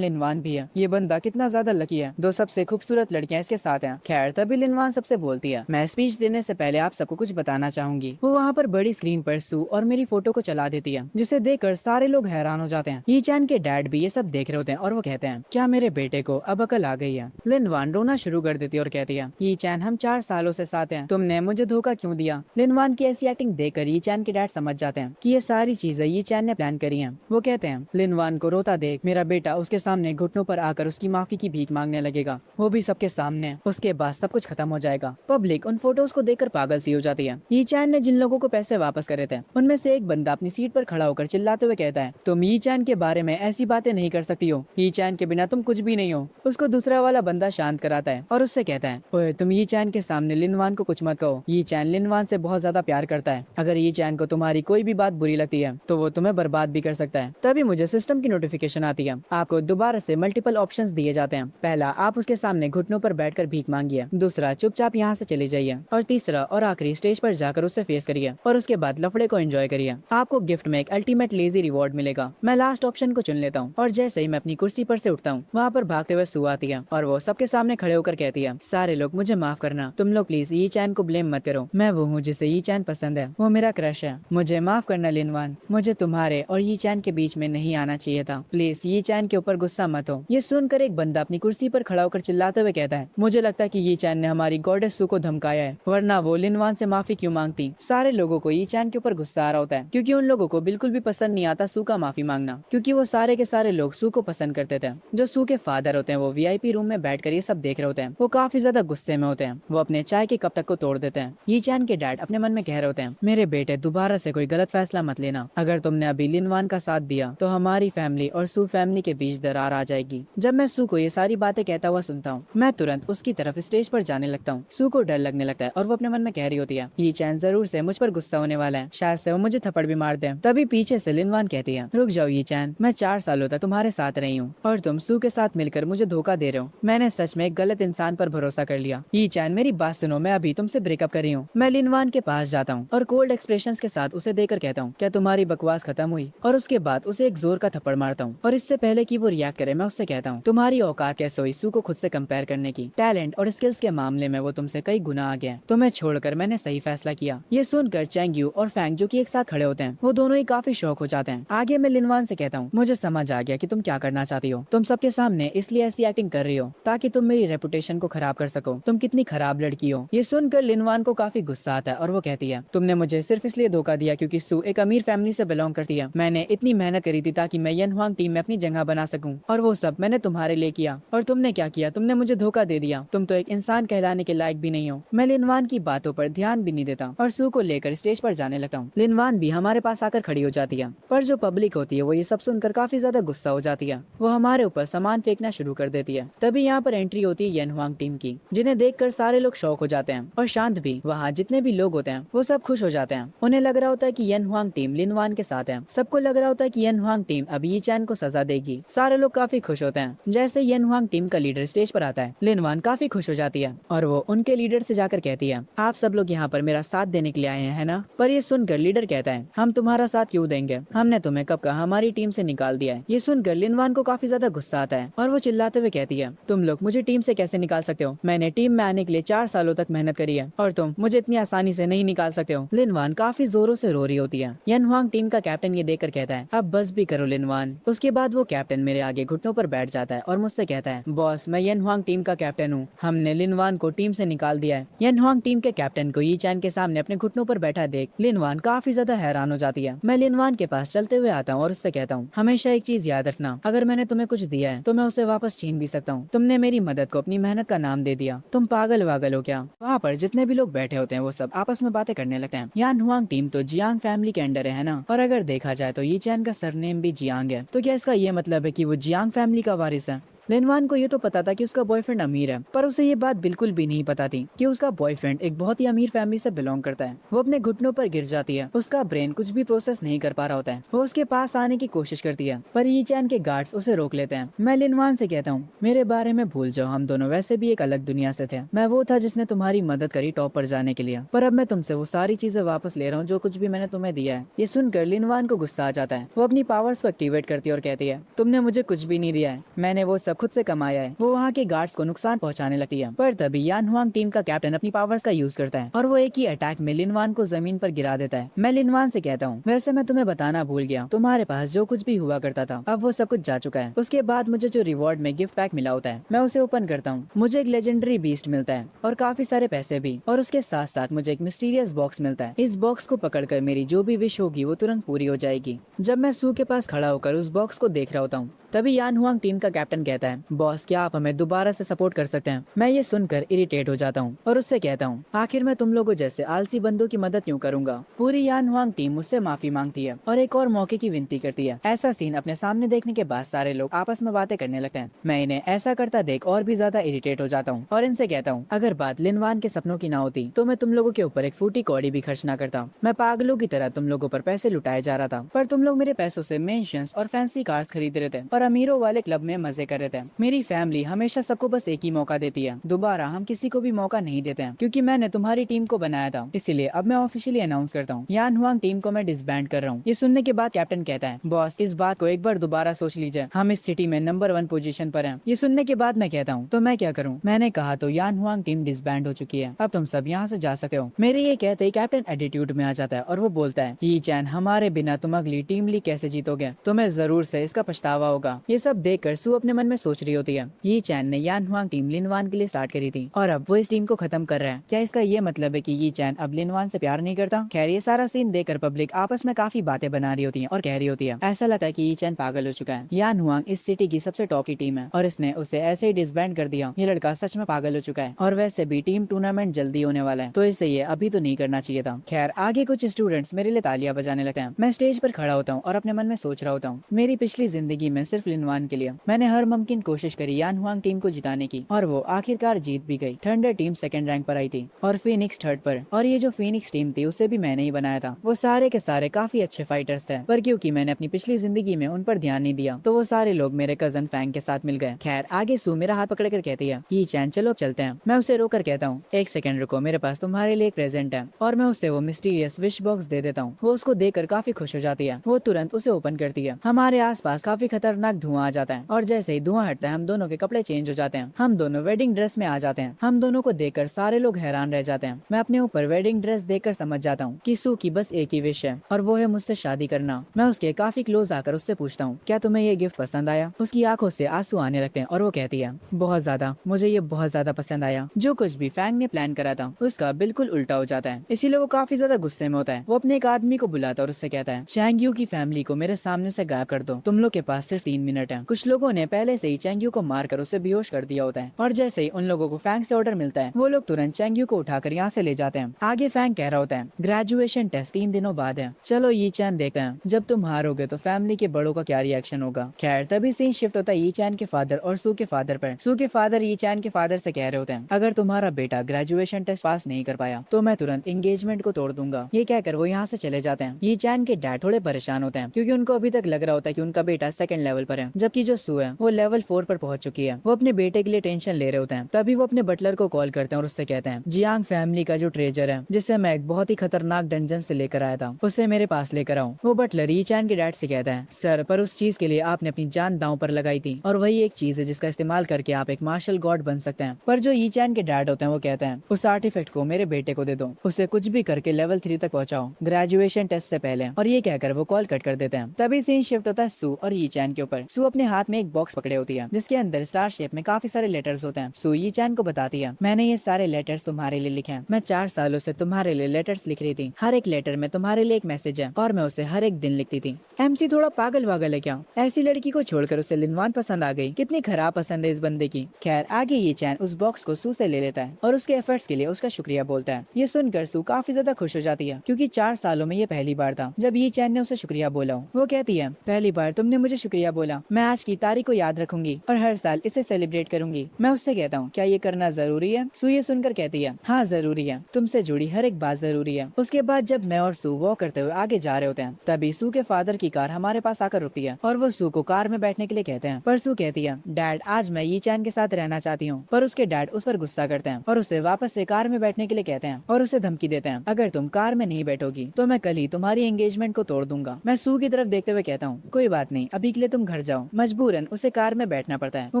लिनवान भी है। ये बंदा कितना ज्यादा लकी है, दो सबसे खूबसूरत लड़कियां इसके साथ हैं। खैर तभी लिनवान सबसे बोलती है मैं स्पीच देने से पहले आप सबको कुछ बताना चाहूंगी। वो वहाँ पर बड़ी स्क्रीन पर सू और मेरी फोटो को चला देती है, जिसे देखकर सारे लोग हैरान हो जाते हैं। ये चैन के डैड भी ये सब देख रहे होते हैं और वो कहते हैं क्या मेरे बेटे को अब अकल आ गई है। लिनवान रोना शुरू कर देती है और कहती है ये चैन हम 4 सालों से साथ हैं, तुमने मुझे धोखा क्यों दिया। लिनवान की ऐसी एक्टिंग देखकर ये चैन के डैड समझ जाते हैं कि ये सारी चीजें ये चैन ने प्लान करी हैं। वो कहते हैं लिनवान को रोता देख मेरा बेटा उसके सामने घुटनों पर आकर उसकी माफी की भीख मांगने लगेगा, वो भी सबके सामने। उसके बाद सब कुछ खत्म हो जाएगा। पब्लिक उन फोटोज को देखकर पागल सी हो जाती है। ये चैन ने जिन लोगों को पैसे वापस करे थे उनमें से एक बंदा अपनी सीट पर खड़ा होकर चिल्लाते हुए कहता है तुम ये चैन के बारे में ऐसी बातें नहीं कर सकती हो, ये चैन के बिना तुम कुछ भी नहीं हो। उसको दूसरा वाला बंदा शांत कराता है और उससे कहता है ओए तुम ये चैन के सामने लिनवान को कुछ मत कहो, ये चैन लिनवान से बहुत ज्यादा प्यार करता है। अगर ये चैन को तुम्हारी कोई भी बात बुरी लगती है तो वो तुम्हें बर्बाद भी कर सकता है। तभी मुझे सिस्टम की नोटिफिकेशन आती है। आपको दोबारा से मल्टीपल ऑप्शंस दिए जाते हैं। पहला आप उसके सामने घुटनों पर बैठकर भीख मांगिए, दूसरा चुपचाप यहाँ से चले जाइए और तीसरा और आखिरी स्टेज पर जाकर उससे फेस करिए और उसके बाद लफड़े को एंजॉय करिए। आपको गिफ्ट में एक अल्टीमेट लेजी रिवॉर्ड मिलेगा। मैं लास्ट ऑप्शन को चुन लेता हूँ और जैसे ही मैं अपनी कुर्सी पर से उठता हूँ वहाँ पर भागते हुए सू आती है और वो सबके सामने खड़े होकर कहती है सारे लोग मुझे माफ करना, तुम लोग प्लीज ये चैन को ब्लेम मत करो, मैं वो हूँ जिसे ये चैन पसंद है, वो मेरा क्रश है। मुझे माफ करना लिनवान, मुझे तुम्हारे और ये चैन के बीच में नहीं आना चाहिए था, प्लीज ये चैन के ऊपर गुस्सा मत हो। ये सुनकर एक बंदा अपनी कुर्सी पर खड़ा होकर चिल्लाते हुए कहता है मुझे लगता है कि ये चैन ने हमारी गॉडेस सू को धमकाया है, वरना वो लिनवान से माफी क्यों मांगती। सारे लोगों को ये चैन के ऊपर गुस्सा आ रहा होता है क्योंकि उन लोगों को बिल्कुल भी पसंद नहीं आता सू का माफी मांगना, क्योंकि वो सारे के सारे लोग सू को पसंद करते थे। जो सू के फादर होते हैं वो वीआईपी रूम में बैठकर ये सब देख रहे होते हैं। वो काफी ज्यादा गुस्से में होते हैं, वो अपने चाय के कप तक को तोड़ देते हैं। ये चैन के डैड अपने मन में कह रहे होते हैं मेरे बेटे दोबारा से कोई गलत फैसला मत लेना, अगर तुमने अभी लिनवान का साथ दिया तो हमारी फैमिली और सू फैमिली के बीच दरार आ जाएगी। जब मैं सू को ये सारी बातें कहता हुआ सुनता हूँ मैं तुरंत उसकी तरफ स्टेज पर जाने लगता हूँ। सू को डर लगने लगता है और वो अपने मन में कह रही होती है ये चैन जरूर से मुझ पर गुस्सा होने वाला है, शायद से वो मुझे थप्पड़ भी मार दे। तभी पीछे से लिनवान कहती है रुक जाओ ये चैन, मैं 4 सालों तक तुम्हारे साथ रही हूँ और तुम सू के साथ मिलकर मुझे धोखा दे रहे हो। मैंने सच में एक गलत इंसान पर भरोसा कर लिया। ये चैन मेरी बात सुनो, मैं अभी तुमसे ब्रेकअप कर रही हूँ। मैं लिनवान के पास जाता हूँ और कोल्ड एक्सप्रेशंस के साथ उसे देकर कहता हूँ क्या तुम्हारी बकवास खत्म हुई, और उसके बाद उसे एक जोर का थप्पड़ मारता हूँ और इससे पहले कि वो रिएक्ट करे मैं उससे कहता हूँ तुम्हारी औकात कैसे हुई सू को खुद से कंपेयर करने की, टैलेंट और स्किल्स के मामले में वो तुमसे कई गुना आगे है, तुम्हें छोड़कर मैंने सही फैसला किया। ये सुनकर चैंग्यू और फैंग जो कि एक साथ खड़े होते हैं वो दोनों ही काफी शौक हो जाते हैं। आगे मैं लिनवान से कहता हूँ मुझे समझ आ गया कि तुम क्या करना चाहती हो, तुम सबके सामने इसलिए ऐसी एक्टिंग कर रही हो ताकि तुम मेरी रेपुटेशन को खराब कर सको, तुम कितनी खराब लड़की हो। ये सुनकर लिनवान को काफी गुस्सा आता है और वो कहती है तुमने मुझे सिर्फ इसलिए धोखा दिया क्योंकि सू एक अमीर फैमिली से बिलोंग करती है। मैंने इतनी मेहनत करी थी ताकि मैं यन हुआंग टीम में अपनी जगह बना सकूं और वो सब मैंने तुम्हारे लिए किया, और तुमने क्या किया, तुमने मुझे धोखा दे दिया, तुम तो एक इंसान कहलाने के लायक भी नहीं हो। मैं लिनवान की बातों पर ध्यान भी नहीं देता और सू को लेकर स्टेज पर जाने लगता हूँ। लिनवान भी हमारे पास आकर खड़ी हो जाती है, पर जो पब्लिक होती है वो ये सब सुनकर काफी ज्यादा गुस्सा हो जाती है। वो हमारे ऊपर सामान फेंकना शुरू कर देती है। तभी यहाँ पर एंट्री होती है यन हुआंग टीम की, जिन्हें देखकर सारे लोग शौक हो जाते हैं और शांत भी। वहाँ जितने भी लोग होते हैं वो सब खुश हो जाते हैं। उन्हें लग रहा होता है कि यन हुआंग टीम लिनवान के साथ है। सबको लग रहा होता है कि यन हुआंग टीम अभी ये चैन को सजा देगी। सारे लोग काफी खुश होते हैं। जैसे यन हुआंग टीम का लीडर स्टेज पर आता है लिनवान काफी खुश हो जाती है और वो उनके लीडर से जाकर कहती है आप सब लोग यहाँ पर मेरा साथ देने के लिए आए हैं ना। पर ये सुनकर लीडर कहता है हम तुम्हारा साथ क्यों देंगे, हमने तुम्हें कब का हमारी टीम से निकाल दिया है। ये सुनकर लिनवान को काफी ज्यादा गुस्सा आता है और वो चिल्लाते हुए कहती है तुम लोग मुझे टीम से कैसे निकाल सकते हो, मैंने टीम में आने के लिए 4 सालों तक मेहनत करी है और तुम मुझे इतनी आसानी से नहीं निकाल सकते हो। लिनवान काफी जोरों से रो रही होती है। यन हुआंग टीम का कैप्टन ये देखकर कहता है अब बस भी करो लिनवान। उसके बाद वो कैप्टन मेरे आगे घुटनों पर बैठ जाता है और मुझसे कहता है बॉस मैं यन हुआंग टीम का कैप्टन हूँ, हमने लिनवान को टीम से निकाल दिया है। यन हुआंग टीम के कैप्टन को यी चैन के सामने अपने घुटनों पर बैठा देख लिनवान काफी ज्यादा हैरान हो जाती है। मैं लिनवान के पास चलते हुए आता हूँ और उससे कहता हूँ हमेशा एक चीज याद रखना, अगर मैंने मैंने तुम्हें कुछ दिया है तो मैं उसे वापस छीन भी सकता हूँ। तुमने मेरी मदद को अपनी मेहनत का नाम दे दिया। तुम पागल वागल हो क्या? वहाँ पर जितने भी लोग बैठे होते हैं वो सब आपस में बातें करने लगते हैं। यान हुआंग टीम तो जियांग फैमिली के अंडर है ना, और अगर देखा जाए तो ये चैन का सरनेम भी जियांग है, तो क्या इसका ये मतलब है कि वो जियांग फैमिली का वारिस है? लिनवान को ये तो पता था कि उसका बॉयफ्रेंड अमीर है, पर उसे ये बात बिल्कुल भी नहीं पता थी कि उसका बॉयफ्रेंड एक बहुत ही अमीर फैमिली से बिलोंग करता है। वो अपने घुटनों पर गिर जाती है, उसका ब्रेन कुछ भी प्रोसेस नहीं कर पा रहा होता है। वो उसके पास आने की कोशिश करती है, पर ये चैन के गार्ड्स उसे रोक लेते हैं। मैं लिनवान से कहता हूँ, मेरे बारे में भूल जाओ, हम दोनों वैसे भी एक अलग दुनिया से थे। मैं वो था जिसने तुम्हारी मदद करी टॉप पर जाने के लिए, पर अब मैं तुमसे वो सारी चीजें वापस ले रहा हूँ जो कुछ भी मैंने तुम्हें दिया है। ये सुनकर लिनवान को गुस्सा आ जाता है। वो अपनी पावर्स को एक्टिवेट करती है और कहती है, तुमने मुझे कुछ भी नहीं दिया है, मैंने वो सब खुद से कमाया है। वो वहाँ के गार्ड्स को नुकसान पहुंचाने लगती है, पर तभी यान हुआंग टीम का कैप्टन अपनी पावर्स का यूज करता है और वो एक ही अटैक में लिनवान को जमीन पर गिरा देता है। मैं लिनवान से कहता हूँ, वैसे मैं तुम्हें बताना भूल गया, तुम्हारे पास जो कुछ भी हुआ करता था अब वो सब कुछ जा चुका है। उसके बाद मुझे जो रिवॉर्ड में गिफ्ट पैक मिला होता है मैं उसे ओपन करता हूँ। मुझे एक लेजेंडरी बीस्ट मिलता है और काफी सारे पैसे भी, और उसके साथ साथ मुझे एक मिस्टीरियस बॉक्स मिलता है। इस बॉक्स को पकड़कर मेरी जो भी विश होगी वो तुरंत पूरी हो जाएगी। जब मैं सू के पास खड़ा होकर उस बॉक्स को देख रहा होता हूँ तभी यान हुआंग टीम का कैप्टन कहता है, बॉस क्या आप हमें दोबारा से सपोर्ट कर सकते हैं? मैं ये सुनकर इरिटेट हो जाता हूँ और उससे कहता हूँ, आखिर मैं तुम लोगों जैसे आलसी बंदों की मदद क्यों करूंगा? पूरी यान हुआंग टीम मुझसे माफी मांगती है और एक और मौके की विनती करती है। ऐसा सीन अपने सामने देखने के बाद सारे लोग आपस में बातें करने लगते हैं। मैं इन्हें ऐसा करता देख और भी ज्यादा इरिटेट हो जाता हूँ और इनसे कहता हूँ, अगर बात लिनवान के सपनों की ना होती तो मैं तुम लोगों के ऊपर एक फूटी कौड़ी भी खर्च ना करता। मैं पागलों की तरह तुम लोगों पर पैसे लुटाए जा रहा था, पर तुम लोग मेरे पैसों से मेंशंस और फैंसी कार्स खरीद रहे थे और अमीरों वाले क्लब में मजे कर रहे थे। मेरी फैमिली हमेशा सबको बस एक ही मौका देती है, दोबारा हम किसी को भी मौका नहीं देते हैं, क्योंकि मैंने तुम्हारी टीम को बनाया था। इसीलिए अब मैं ऑफिशियली अनाउंस करता हूँ, यान हुआंग टीम को मैं डिसबैंड कर रहा हूँ। ये सुनने के बाद कैप्टन कहता है, बॉस इस बात को एक बार दोबारा सोच लीजिए, हम इस सिटी में नंबर 1 पोजीशन पर हैं। ये सुनने के बाद मैं कहता हूँ, तो मैं क्या करूँ? मैंने कहा तो यान हुआंग टीम डिसबैंड हो चुकी है, अब तुम सब यहाँ से जा सकते हो। मेरे ये कहते ही कैप्टन एटीट्यूड में आ जाता है और वो बोलता है, ये चैन हमारे बिना तुम अगली टीम लीग कैसे जीतोगे? तुम्हें जरूर से इसका पछतावा होगा। ये सब देखकर सू अपने मन में सोच रही होती है, ये चैन ने यान हुआंग टीम लिनवान के लिए स्टार्ट करी थी और अब वो इस टीम को खत्म कर रहा है। क्या इसका ये मतलब है कि ये चैन अब लिनवान से प्यार नहीं करता? खैर ये सारा सीन देखकर पब्लिक आपस में काफी बातें बना रही होती है और कह रही होती है, ऐसा लगता है कि ये चैन पागल हो चुका है। यान हुआंग इस सिटी की सबसे टॉप की टीम है और इसने उसे ऐसे ही डिसबैंड कर दिया। ये लड़का सच में पागल हो चुका है और वैसे भी टीम टूर्नामेंट जल्दी होने वाला है, तो इसे ये अभी तो नहीं करना चाहिए था। खैर आगे कुछ स्टूडेंट्स मेरे लिए तालियां बजाने लगते हैं। मैं स्टेज पर खड़ा होता हूँ और अपने मन में सोच रहा होता हूँ, मेरी पिछली जिंदगी में सिर्फ लिनवान के लिए मैंने हर मुमकिन कोशिश करी यान हुआंग टीम को जिताने की, और वो आखिरकार जीत भी गई। थंडर टीम सेकंड रैंक पर आई थी और फीनिक्स थर्ड पर, और ये जो फीनिक्स टीम थी उसे भी मैंने ही बनाया था। वो सारे के सारे काफी अच्छे फाइटर्स थे, पर क्योंकि मैंने अपनी पिछली जिंदगी में उन पर ध्यान नहीं दिया तो वो सारे लोग मेरे कजन फैंग के साथ मिल गए। खैर आगे सू मेरा हाथ पकड़कर कहती है, ये चैन चलो चलते हैं। मैं उसे रोकर कहता हूँ, एक सेकंड रुको, मेरे पास तुम्हारे लिए एक प्रेजेंट है, और मैं उसे वो मिस्टीरियस विश बॉक्स दे देता हूँ। वो उसको देकर काफी खुश हो जाती है। वो तुरंत उसे ओपन करती है। हमारे आसपास काफी खतरनाक धुआं आ जाता है और जैसे ही धुआं हटता है हम दोनों के कपड़े चेंज हो जाते हैं। हम दोनों वेडिंग ड्रेस में आ जाते हैं। हम दोनों को देखकर सारे लोग हैरान रह जाते हैं। मैं अपने ऊपर वेडिंग ड्रेस देखकर समझ जाता हूँ कि सू की बस एक ही विश है और वो है मुझसे शादी करना। मैं उसके काफी क्लोज आकर उससे पूछता हूँ, क्या तुम्हें ये गिफ्ट पसंद आया? उसकी आंखों से आंसू आने लगते हैं और वो कहती है, बहुत ज्यादा, मुझे ये बहुत ज्यादा पसंद आया। जो कुछ भी फैंग ने प्लान करा था उसका बिल्कुल उल्टा हो जाता है, इसीलिए वो काफी ज्यादा गुस्से में होता है। वो अपने एक आदमी को बुलाता है और उससे कहता है, चैंगयू की फैमिली को मेरे सामने से गायब कर दो, तुम लोग के पास सिर्फ 3 मिनट है। कुछ लोगों ने पहले से ही चैंगयू को मारकर उसे बेहोश कर दिया होता है और जैसे ही उन लोगों को फैंग से ऑर्डर मिलता है वो लोग तुरंत चैंगयू को उठाकर यहाँ से ले जाते हैं। आगे फैंग कह रहा होता है, ग्रेजुएशन टेस्ट 3 दिनों बाद है, चलो ये चैन देखते हैं, जब तुम हारोगे तो फैमिली के बड़ों का क्या रिएक्शन होगा। खैर तभी से ही शिफ्ट होता है ये चैन के फादर और सू के फादर पर। सू के फादर ये चैन के फादर से कह रहे होते हैं, अगर तुम्हारा बेटा ग्रेजुएशन टेस्ट पास नहीं कर पाया तो मैं तुरंत एंगेजमेंट को तोड़ दूंगा। ये कहकर वो यहाँ से चले जाते हैं। ये चैन के डैड थोड़े परेशान होते हैं क्योंकि उनको अभी तक लग रहा होता है कि उनका बेटा सेकंड लेवल पर है, जबकि जो सू है वो लेवल 4 पर पहुंच चुकी है। वो अपने बेटे के लिए टेंशन ले रहे होते हैं। तभी वो अपने बटलर को कॉल करते हैं और उससे कहते हैं, जियांग फैमिली का जो ट्रेजर है जिसे मैं एक बहुत ही खतरनाक डंजन से लेकर आया था उसे मेरे पास लेकर आओ। वो बटलर ये चैन के डैड से कहता है, सर पर उस चीज के लिए आपने अपनी जान दांव पर लगाई थी और वही एक चीज है जिसका इस्तेमाल करके आप एक मार्शल गॉड बन सकते हैं। पर जो ये चैन के डैड होते हैं वो कहते हैं, उस आर्टिफैक्ट को मेरे बेटे को दे दो, उसे कुछ भी करके लेवल 3 तक पहुंचाओ ग्रेजुएशन टेस्ट से पहले, और ये कहकर वो कॉल कट कर देते हैं। तभी सीन शिफ्ट होता है सू और ये चैन के ऊपर। पर सू अपने हाथ में एक बॉक्स पकड़े होती है जिसके अंदर स्टार शेप में काफी सारे लेटर्स होते हैं। सू यी चैन को बताती है, मैंने ये सारे लेटर्स तुम्हारे लिए लिखे हैं। मैं 4 सालों से तुम्हारे लिए लेटर्स लिख रही थी। हर एक लेटर में तुम्हारे लिए एक मैसेज है और मैं उसे हर एक दिन लिखती थी। एमसी थोड़ा पागल वागल है क्या? ऐसी लड़की को छोड़कर उसे लिनवान पसंद आ गई। कितनी खराब पसंद है इस बंदे की। खैर आगे ये चैन उस बॉक्स को सू से ले लेता है और उसके एफर्ट्स के लिए उसका शुक्रिया बोलता है। ये सुनकर सू काफी ज्यादा खुश हो जाती है क्योंकि 4 सालों में ये पहली बार था जब ये चैन ने उसे शुक्रिया बोला। वो कहती है, पहली बार तुमने मुझे शुक्रिया बोला। मैं आज की तारीख को याद रखूंगी और हर साल इसे सेलिब्रेट करूंगी। मैं उससे कहता हूँ, क्या ये करना जरूरी है? सू ये सुनकर कहती है, हाँ जरूरी है, तुमसे जुड़ी हर एक बात जरूरी है। उसके बाद जब मैं और सू वॉक करते हुए आगे जा रहे होते हैं तभी सू के फादर की कार हमारे पास आकर रुकती है और वो सू को कार में बैठने के लिए कहते हैं। पर सू कहती है, डैड आज मैं यी चैन के साथ रहना चाहती हूँ। पर उसके डैड उस पर गुस्सा करते हैं और उसे वापस से कार में बैठने के लिए कहते हैं और उसे धमकी देते हैं, अगर तुम कार में नहीं बैठोगी तो मैं कल ही तुम्हारी एंगेजमेंट को तोड़ दूंगा। मैं सू की तरफ देखते हुए कहता हूँ, कोई बात नहीं, अभी के लिए तुम घर जाओ। मजबूरन उसे कार में बैठना पड़ता है। वो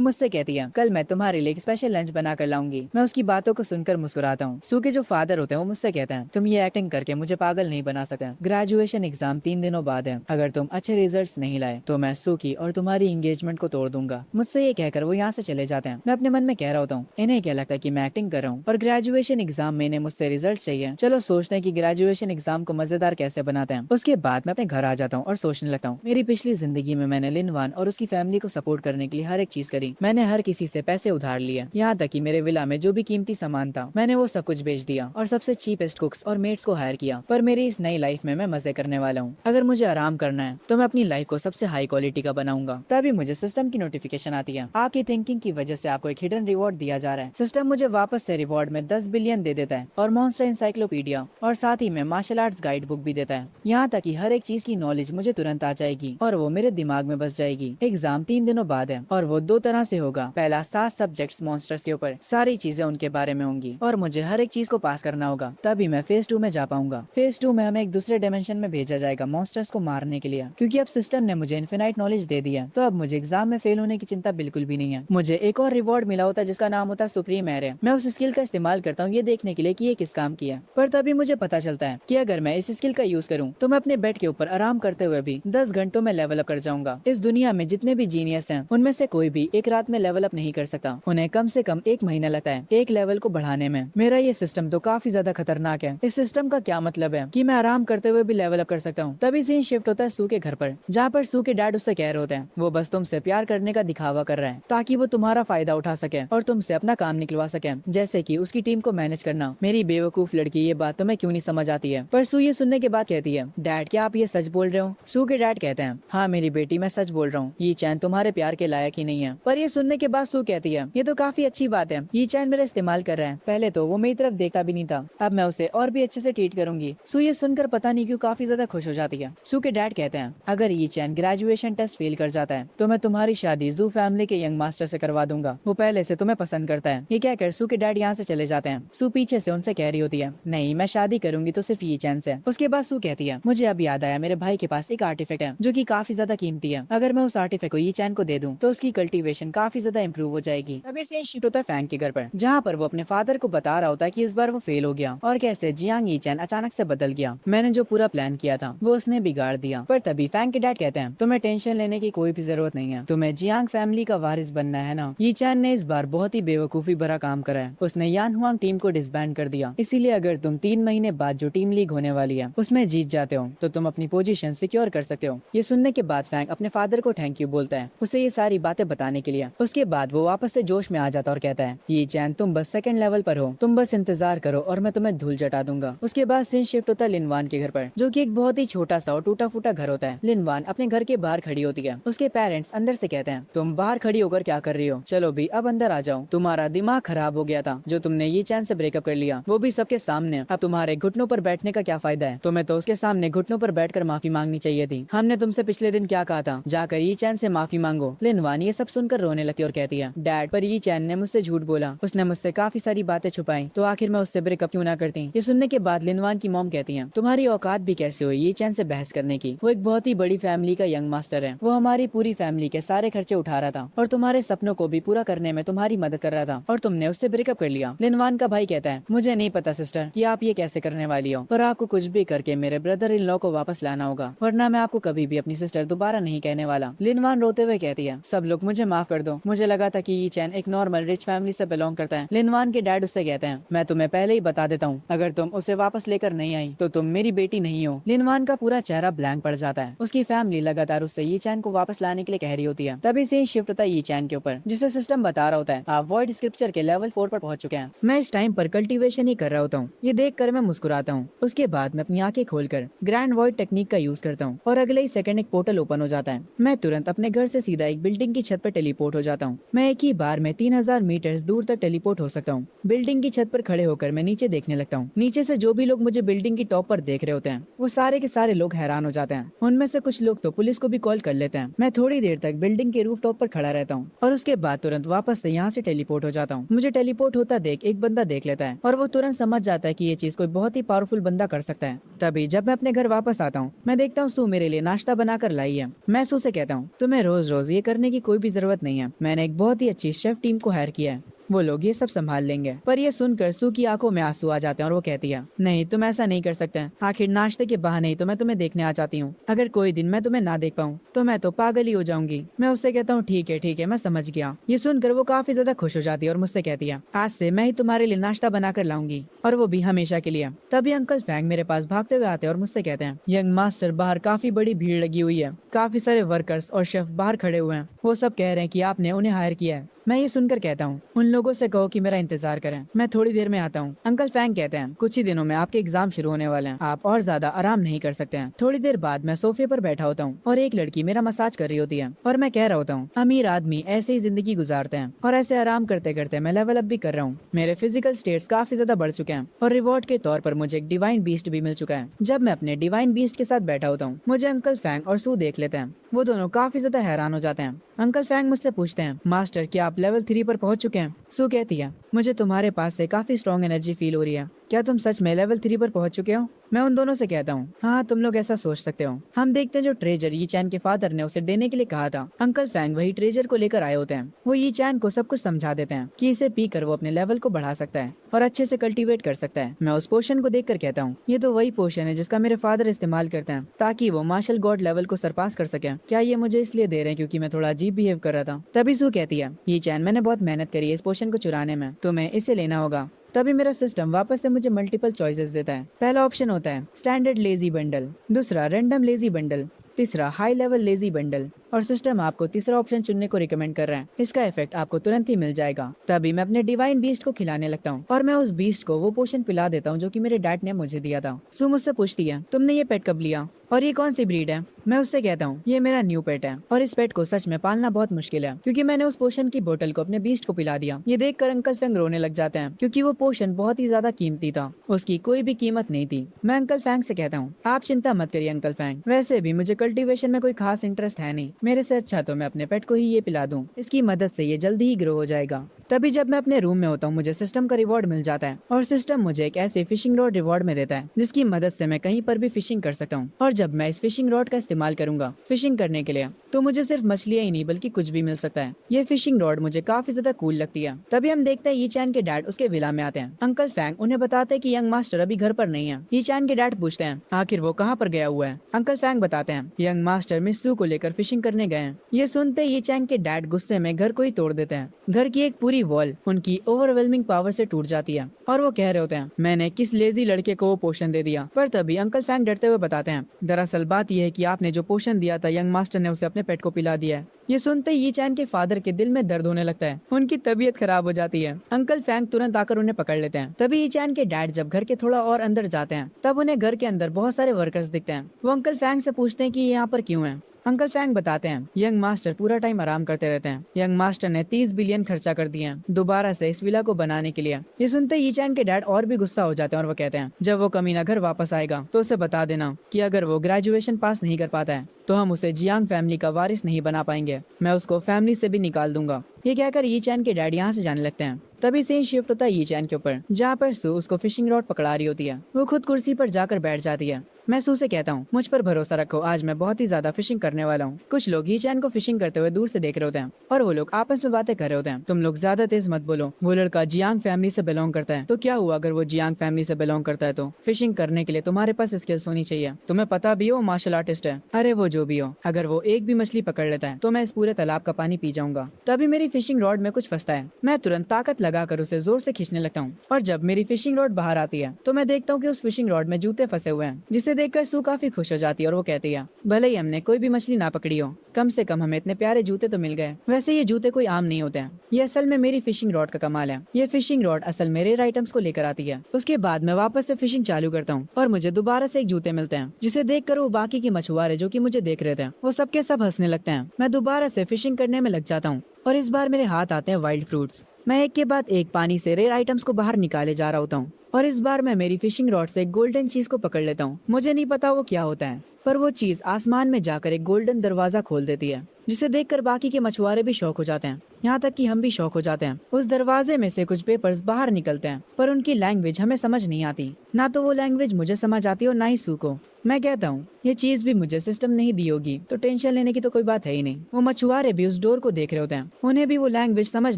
मुझसे कहती है, कल मैं तुम्हारे लिए एक स्पेशल लंच बना कर लाऊंगी। मैं उसकी बातों को सुनकर मुस्कुराता हूँ। सू के जो फादर होते हैं वो मुझसे कहते हैं, तुम ये एक्टिंग करके मुझे पागल नहीं बना सकते। ग्रेजुएशन एग्जाम 3 दिनों बाद है, अगर तुम अच्छे रिजल्ट्स नहीं लाए तो मैं सू की और तुम्हारी एंगेजमेंट को तोड़ दूंगा। मुझसे ये कहकर वो यहाँ से चले जाते हैं। मैं अपने मन में कह रहा होता हूँ, इन्हें क्या लगता है कि मैं एक्टिंग कर रहा हूँ और ग्रेजुएशन एग्जाम में इन्हें मुझसे रिजल्ट चाहिए। चलो सोचते हैं कि ग्रेजुएशन एग्जाम को मजेदार कैसे बनाते हैं। उसके बाद मैं अपने घर आ जाता हूँ और सोचने लगता हूँ, मेरी पिछली जिंदगी में मैंने लिनवान और उसकी फैमिली को सपोर्ट करने के लिए हर एक चीज करी। मैंने हर किसी से पैसे उधार लिए, यहाँ तक कि मेरे विला में जो भी कीमती सामान था मैंने वो सब कुछ बेच दिया और सबसे चीपेस्ट कुक्स और मेट्स को हायर किया। पर मेरी इस नई लाइफ में मैं मजे करने वाला हूँ। अगर मुझे आराम करना है तो मैं अपनी लाइफ को सबसे हाई क्वालिटी का बनाऊंगा। तभी मुझे सिस्टम की नोटिफिकेशन आती है, आपकी थिंकिंग की वजह से आपको एक हिडन रिवॉर्ड दिया जा रहा है। सिस्टम मुझे वापस से रिवॉर्ड में 10 बिलियन दे देता है और मॉन्स्टर इंसाइक्लोपीडिया और साथ ही में मार्शल आर्ट्स गाइड बुक भी देता है। यहाँ तक कि हर एक चीज की नॉलेज मुझे तुरंत आ जाएगी और वो मेरे दिमाग में बस जाएगी। एग्जाम 3 दिनों बाद है और वो 2 तरह से होगा। पहला 7 सब्जेक्ट्स मॉन्स्टर्स के ऊपर, सारी चीजें उनके बारे में होंगी और मुझे हर एक चीज को पास करना होगा, तभी मैं फेज 2 में जा पाऊंगा। फेज 2 में हमें एक दूसरे डायमेंशन में भेजा जाएगा मॉन्स्टर्स को मारने के लिए, क्योंकि अब सिस्टम ने मुझे इन्फिनाइट नॉलेज दे दिया तो अब मुझे एग्जाम में फेल होने की चिंता बिल्कुल भी नहीं है। मुझे एक और रिवॉर्ड मिला होता है जिसका नाम होता है सुप्रीम एयर। मैं उस स्किल का इस्तेमाल करता हूँ ये देखने के लिए कि ये किस काम की है। पर तभी मुझे पता चलता है कि अगर मैं इस स्किल का यूज करूँ तो मैं अपने बेड के ऊपर आराम करते हुए भी 10 घंटों में लेवल अप कर जाऊंगा। इस दुनिया में जितने भी जीनियस हैं उनमें से कोई भी एक रात में लेवल अप नहीं कर सकता। उन्हें कम से कम 1 महीना लगता है एक लेवल को बढ़ाने में। मेरा ये सिस्टम तो काफी ज्यादा खतरनाक है। इस सिस्टम का क्या मतलब है कि मैं आराम करते हुए भी लेवल अप कर सकता हूँ। तभी सीन शिफ्ट होता है सू के घर पर, जहाँ पर सू के डैड उससे कह रहे होते हैं वो बस तुमसे प्यार करने का दिखावा कर रहा है ताकि वो तुम्हारा फायदा उठा सके और तुमसे अपना काम निकलवा सके, जैसे कि उसकी टीम को मैनेज करना। मेरी बेवकूफ लड़की, ये बात तुम्हें क्यों नहीं समझ आती है? पर सू ये सुनने के बाद कहती है, डैड क्या आप ये सच बोल रहे हो? सू के डैड कहते हैं, हाँ मेरी बेटी मैं सच बोल रहा हूँ, ये चैन तुम्हारे प्यार के लायक ही नहीं है। पर ये सुनने के बाद सू कहती है, ये तो काफी अच्छी बात है, ये चैन मेरा इस्तेमाल कर रहा है। पहले तो वो मेरी तरफ देखता भी नहीं था, अब मैं उसे और भी अच्छे से ट्रीट करूंगी। सू ये सुनकर पता नहीं क्यों काफी ज्यादा खुश हो जाती है। सू के डैड कहते हैं, अगर ये चैन ग्रेजुएशन टेस्ट फेल कर जाता है तो मैं तुम्हारी शादी जू फैमिली के यंग मास्टर से करवा दूंगा, वो पहले से तुम्हें पसंद करता है। ये कहकर सू के डैड यहाँ से चले जाते हैं। सू पीछे से उनसे कह रही होती है, नहीं मैं शादी करूंगी तो सिर्फ ये चैन से। उसके बाद सू कहती है, मुझे अब याद आया मेरे भाई के पास एक आर्टिफैक्ट है जो कि काफी ज्यादा कीमती है। अगर मैं उस आर्टिफैक्ट को ये चैन को दे दूं तो उसकी कल्टीवेशन काफी ज्यादा इंप्रूव हो जाएगी। अब इसे शिफ्ट होता है फैंग के घर पर, जहाँ पर वो अपने फादर को बता रहा होता है कि इस बार वो फेल हो गया और कैसे जियांग ये चैन अचानक से बदल गया। मैंने जो पूरा प्लान किया था वो उसने बिगाड़ दिया। पर तभी फैंग के डैड कहते हैं, तुम्हें टेंशन लेने की कोई भी जरूरत नहीं है, तुम्हें जियांग फैमिली का वारिस बनना है ना। ये चैन ने इस बार बहुत ही बेवकूफी भरा काम करा है, उसने यान हुआंग टीम को डिसबैंड कर दिया। इसीलिए अगर तुम 3 महीने बाद जो टीम लीग होने वाली है उसमें जीत जाते हो तो तुम अपनी पोजीशन सिक्योर कर सकते हो। ये सुनने के बाद फैंग अपने फादर को थैंक यू बोलता है उसे ये सारी बातें बताने के लिए। उसके बाद वो वापस से जोश में आ जाता और कहता है, ये चैन तुम बस सेकंड लेवल पर हो, तुम बस इंतजार करो और मैं तुम्हें धूल चटा दूंगा। उसके बाद सीन शिफ्ट होता है लिनवान के घर पर, जो कि एक बहुत ही छोटा सा और टूटा फूटा घर होता है। लिनवान अपने घर के बाहर खड़ी होती है। उसके पेरेंट्स अंदर से कहते हैं, तुम बाहर खड़ी होकर क्या कर रही हो? चलो भी अब अंदर आ जाओ, तुम्हारा दिमाग खराब हो गया था जो तुमने ये चैन से ब्रेकअप कर लिया, वो भी सबके सामने। अब तुम्हारे घुटनों पर बैठने का क्या फायदा है? तुम्हें तो उसके सामने घुटनों पर बैठकर माफी मांगनी चाहिए थी। हमने तुमसे पिछले दिन क्या कहा था, जाकर ये चैन से माफी मांगो। लिनवान ये सब सुनकर रोने लगती और कहती है, डैड पर ये चैन ने मुझसे झूठ बोला, उसने मुझसे काफी सारी बातें छुपाई, तो आखिर मैं उससे ब्रेकअप क्यों ना करती। ये सुनने के बाद लिनवान की मॉम कहती है, तुम्हारी औकात भी कैसे हुई ये चैन से बहस करने की? वो एक बहुत ही बड़ी फैमिली का यंग मास्टर है, वो हमारी पूरी फैमिली के सारे खर्चे उठा रहा था और तुम्हारे सपनों को भी पूरा करने में तुम्हारी मदद कर रहा था और तुमने उससे ब्रेकअप कर लिया। लिनवान का भाई कहता है, मुझे नहीं पता सिस्टर कि आप ये कैसे करने वाली हो, पर आपको कुछ भी करके मेरे ब्रदर इन लॉ को वापस लाना होगा, वरना मैं आपको कभी भी अपनी सिस्टर दोबारा नहीं कहने वाला। बोला। लिनवान रोते हुए कहती है, सब लोग मुझे माफ कर दो, मुझे लगा था कि यी चैन एक नॉर्मल रिच फैमिली से बिलोंग करता है। लिनवान के डैड उससे कहते हैं, मैं तुम्हें पहले ही बता देता हूँ, अगर तुम उसे वापस लेकर नहीं आई तो तुम मेरी बेटी नहीं हो। लिनवान का पूरा चेहरा ब्लैंक पड़ जाता है। उसकी फैमिली लगातार उससे यी चैन को वापस लाने के लिए कह रही होती है। तभी से ही शिफ्ट होता है यी चैन के ऊपर, जिसे सिस्टम बता रहा होता है आप वॉइड स्क्रिप्चर के लेवल 4 पर पहुंच चुके हैं। मैं इस टाइम पर कल्टीवेशन ही कर रहा होता हूँ। ये देख कर मैं मुस्कुराता हूँ। उसके बाद मैं अपनी आंखें खोलकर ग्रैंड वॉइड टेक्निक का यूज करता हूँ और अगले ही सेकंड एक पोर्टल ओपन हो जाता है। मैं तुरंत अपने घर से सीधा एक बिल्डिंग की छत पर टेलीपोर्ट हो जाता हूँ। मैं एक ही बार में 3000 मीटर्स दूर तक टेलीपोर्ट हो सकता हूँ। बिल्डिंग की छत पर खड़े होकर मैं नीचे देखने लगता हूँ। नीचे से जो भी लोग मुझे बिल्डिंग की टॉप पर देख रहे होते हैं वो सारे के सारे लोग हैरान हो जाते हैं। उनमें से कुछ लोग तो पुलिस को भी कॉल कर लेते हैं। मैं थोड़ी देर तक बिल्डिंग के रूफ टॉप पर खड़ा रहता हूँ और उसके बाद तुरंत वापस से यहाँ से टेलीपोर्ट हो जाता हूँ। मुझे टेलीपोर्ट होता देख एक बंदा देख लेता है और वो तुरंत समझ जाता है कि ये चीज कोई बहुत ही पावरफुल बंदा कर सकता है। तभी जब मैं अपने घर वापस आता हूँ मैं देखता हूँ सू मेरे लिए नाश्ता बनाकर लाई है। मैं सू से कहता हूँ, तुम्हें रोज रोज ये करने की कोई भी जरूरत नहीं है, मैंने एक बहुत ही अच्छी शेफ टीम को हायर किया है, वो लोग ये सब संभाल लेंगे। पर ये सुनकर सू की आंखों में आंसू आ जाते हैं और वो कहती है, नहीं तुम ऐसा नहीं कर सकते, आखिर नाश्ते के बहाने ही तो मैं तुम्हें देखने आ जाती हूँ, अगर कोई दिन मैं तुम्हें ना देख पाऊँ तो मैं तो पागल ही हो जाऊंगी। मैं उससे कहता हूँ ठीक है मैं समझ गया। ये सुनकर वो काफी ज्यादा खुश हो जाती है और मुझसे कहती है, आज से मैं ही तुम्हारे लिए नाश्ता बनाकर लाऊंगी और वो भी हमेशा के लिए। तभी अंकल फैंग मेरे पास भागते हुए आते हैं और मुझसे कहते हैं, यंग मास्टर बाहर काफी बड़ी भीड़ लगी हुई है, काफी सारे वर्कर्स और शेफ बाहर खड़े हुए हैं, वो सब कह रहे हैं कि आपने उन्हें हायर किया है। मैं ये सुनकर कहता हूँ, उन लोगों से कहो कि मेरा इंतजार करें, मैं थोड़ी देर में आता हूँ। अंकल फैंग कहते हैं, कुछ ही दिनों में आपके एग्जाम शुरू होने वाले हैं, आप और ज्यादा आराम नहीं कर सकते हैं। थोड़ी देर बाद मैं सोफे पर बैठा होता हूँ और एक लड़की मेरा मसाज कर रही होती है और मैं कह रहा होता हूँ, अमीर आदमी ऐसे ही जिंदगी गुजारते हैं और ऐसे आराम करते करते मैं लेवल अप भी कर रहा हूँ। मेरे फिजिकल स्टेट्स काफी ज्यादा बढ़ चुके हैं और रिवॉर्ड के तौर पर मुझे एक डिवाइन बीस्ट भी मिल चुका है। जब मैं अपने डिवाइन बीस्ट के साथ बैठा होता हूँ मुझे अंकल फैंग और सू देख लेते हैं। वो दोनों काफी ज्यादा हैरान हो जाते हैं। अंकल फैंग मुझसे पूछते हैं, मास्टर क्या आप लेवल 3 पर पहुंच चुके हैं? सू कहती है, मुझे तुम्हारे पास से काफी स्ट्रॉन्ग एनर्जी फील हो रही है, क्या तुम सच में लेवल 3 पर पहुंच चुके हो? मैं उन दोनों से कहता हूँ, हाँ तुम लोग ऐसा सोच सकते हो। हम देखते हैं जो ट्रेजर यी चैन के फादर ने उसे देने के लिए कहा था, अंकल फैंग वही ट्रेजर को लेकर आए होते हैं। वो यी चैन को सब कुछ समझा देते हैं कि इसे पीकर वो अपने लेवल को बढ़ा सकता है और अच्छे से कल्टीवेट कर सकता है। मैं उस पोशन को देखकर कहता हूँ, ये तो वही पोशन है जिसका मेरे फादर इस्तेमाल करते हैं ताकि वो मार्शल गॉड लेवल को सरपास कर सके। क्या ये मुझे इसलिए दे रहे हैं क्योंकि मैं थोड़ा अजीब बिहेव कर रहा था? तभी सू कहती है, यी चैन मैंने बहुत मेहनत करी है इस पोशन को चुराने में, तुम्हें इसे लेना होगा। तभी मेरा सिस्टम वापस से मुझे मल्टीपल चॉइसेस देता है। पहला ऑप्शन होता है स्टैंडर्ड लेजी बंडल, दूसरा रैंडम लेजी बंडल, तीसरा हाई लेवल लेजी बंडल और सिस्टम आपको तीसरा ऑप्शन चुनने को रिकमेंड कर रहा है। इसका इफेक्ट आपको तुरंत ही मिल जाएगा। तभी मैं अपने डिवाइन बीस्ट को खिलाने लगता हूँ और मैं उस बीस्ट को वो पोशन पिला देता हूँ जो कि मेरे डैड ने मुझे दिया था। सू मुझसे पूछती है, तुमने ये पेट कब लिया और ये कौन सी ब्रीड है? मैं उससे कहता हूँ, ये मेरा न्यू पेट है और इस पेट को सच में पालना बहुत मुश्किल है क्योंकि मैंने उस पोशन की बोतल को अपने बीस्ट को पिला दिया। ये देखकर अंकल फैंग रोने लग जाते हैं क्योंकि वो पोशन बहुत ही ज्यादा कीमती था, उसकी कोई भी कीमत नहीं थी। मैं अंकल फैंग से कहता हूँ, आप चिंता मत करिए अंकल फैंग, वैसे भी मुझे कल्टीवेशन में कोई खास इंटरेस्ट है नहीं, मेरे से अच्छा तो मैं अपने पेट को ही ये पिला दूं, इसकी मदद से ये जल्दी ही ग्रो हो जाएगा। तभी जब मैं अपने रूम में होता हूँ मुझे सिस्टम का रिवॉर्ड मिल जाता है और सिस्टम मुझे एक ऐसे फिशिंग रॉड रिवॉर्ड में देता है जिसकी मदद से मैं कहीं पर भी फिशिंग कर सकता हूँ। और जब मैं इस फिशिंग रॉड का इस्तेमाल करूंगा फिशिंग करने के लिए तो मुझे सिर्फ मछलियां ही नहीं बल्कि कुछ भी मिल सकता है। ये फिशिंग रॉड मुझे काफी ज्यादा कूल लगती है। तभी हम देखते हैं यी चैन के डैड उसके विला में आते हैं। अंकल फैंग उन्हें बताते हैं कि यंग मास्टर अभी घर पर नहीं है। यी चैन के डैड पूछते हैं, आखिर वो कहाँ पर गया हुआ है? अंकल फैंग बताते हैं, यंग मास्टर मिस सू को लेकर फिशिंग करने गए हैं। ये सुनते यी चैन के डैड गुस्से में घर को ही तोड़ देते हैं। घर की एक पूरी वॉल उनकी ओवरवेलमिंग पावर से टूट जाती है और वो कह रहे होते हैं, मैंने किस लेजी लड़के को वो पोशन दे दिया। पर तभी अंकल फैंग डरते हुए बताते हैं, दरअसल बात यह है कि आपने जो पोशन दिया था यंग मास्टर ने उसे अपने पेट को पिला दिया है। ये सुनते यी चैन के फादर के दिल में दर्द होने लगता है, उनकी तबीयत खराब हो जाती है। अंकल फैंग तुरंत आकर उन्हें पकड़ लेते हैं। तभी यी चैन के डैड जब घर के थोड़ा और अंदर जाते हैं तब उन्हें घर के अंदर बहुत सारे वर्कर्स दिखते हैं। वो अंकल फैंग से पूछते हैं कि ये यहाँ पर क्यों है। अंकल फैंग बताते हैं, यंग मास्टर पूरा टाइम आराम करते रहते हैं। यंग मास्टर ने 30 बिलियन खर्चा कर दिए हैं दोबारा से इस विला को बनाने के लिए। ये सुनते यी चैन के डैड और भी गुस्सा हो जाते हैं और वो कहते हैं, जब वो कमीना घर वापस आएगा तो उसे बता देना कि अगर वो ग्रेजुएशन पास नहीं कर पाता है तो हम उसे जियांग फैमिली का वारिस नहीं बना पाएंगे, मैं उसको फैमिली से भी निकाल दूंगा। ये कहकर यी चैन के डैड यहाँ से जाने लगते हैं। तभी सीन शिफ्ट होता है यी चैन के ऊपर, जहाँ पर सू उसको फिशिंग रॉड पकड़ा रही होती है। वो खुद कुर्सी पर जाकर बैठ जाती है। मैं सू से कहता हूँ, मुझ पर भरोसा रखो, आज मैं बहुत ही ज्यादा फिशिंग करने वाला हूँ। कुछ लोग यी चैन को फिशिंग करते हुए दूर से देख रहे होते हैं और वो लोग आपस में बातें कर रहे होते हैं। तुम लोग ज्यादा तेज मत बोलो, वो लड़का जियांग फैमिली से बिलोंग करता है। तो क्या हुआ अगर वो जियांग फैमिली से बिलोंग करता है? तो फिशिंग करने के लिए तुम्हारे पास स्किल्स होनी चाहिए। तुम्हें पता भी हो मार्शल आर्टिस्ट है। अरे वो जो भी हो, अगर वो एक भी मछली पकड़ लेता है तो मैं इस पूरे तालाब का पानी पी जाऊंगा। तभी मेरी फिशिंग रॉड में कुछ फंसता है। मैं तुरंत ताकत लगाकर उसे जोर से खींचने लगता हूँ और जब मेरी फिशिंग रॉड बाहर आती है तो मैं देखता हूँ कि उस फिशिंग रॉड में जूते फंसे हुए हैं, जिसे देखकर सू काफी खुश हो जाती है और वो कहती है, भले ही हमने कोई भी मछली ना पकड़ी हो, कम से कम हमें इतने प्यारे जूते तो मिल गए। वैसे ये जूते कोई आम नहीं होते हैं, ये असल में मेरी फिशिंग रॉड का कमाल है। ये फिशिंग रॉड असल में रेयर आइटम्स को लेकर आती है। उसके बाद मैं वापस से फिशिंग चालू करता हूँ और मुझे दोबारा से एक जूते मिलते हैं, जिसे देखकर वो बाकी के मछुआरे जो कि मुझे देख रहे थे वो सबके सब हंसने लगते हैं। मैं दोबारा से फिशिंग करने में लग जाता हूँ और इस बार मेरे हाथ आते हैं वाइल्ड फ्रूट्स। मैं एक के बाद एक पानी से रेयर आइटम्स को बाहर निकाले जा रहा होता हूँ और इस बार मैं मेरी फिशिंग रॉड से एक गोल्डन चीज को पकड़ लेता हूँ। मुझे नहीं पता वो क्या होता है, पर वो चीज आसमान में जाकर एक गोल्डन दरवाजा खोल देती है, जिसे देखकर बाकी के मछुआरे भी शौक हो जाते हैं। यहाँ तक कि हम भी शौक हो जाते हैं। उस दरवाजे में से कुछ पेपर्स बाहर निकलते हैं, पर उनकी लैंग्वेज हमें समझ नहीं आती। ना तो वो लैंग्वेज मुझे समझ आती और ना ही सू को। मैं कहता हूँ, ये चीज भी मुझे सिस्टम नहीं दी होगी तो टेंशन लेने की तो कोई बात है ही नहीं। वो मछुआरे भी उस डोर को देख रहे होते हैं, उन्हें भी वो लैंग्वेज समझ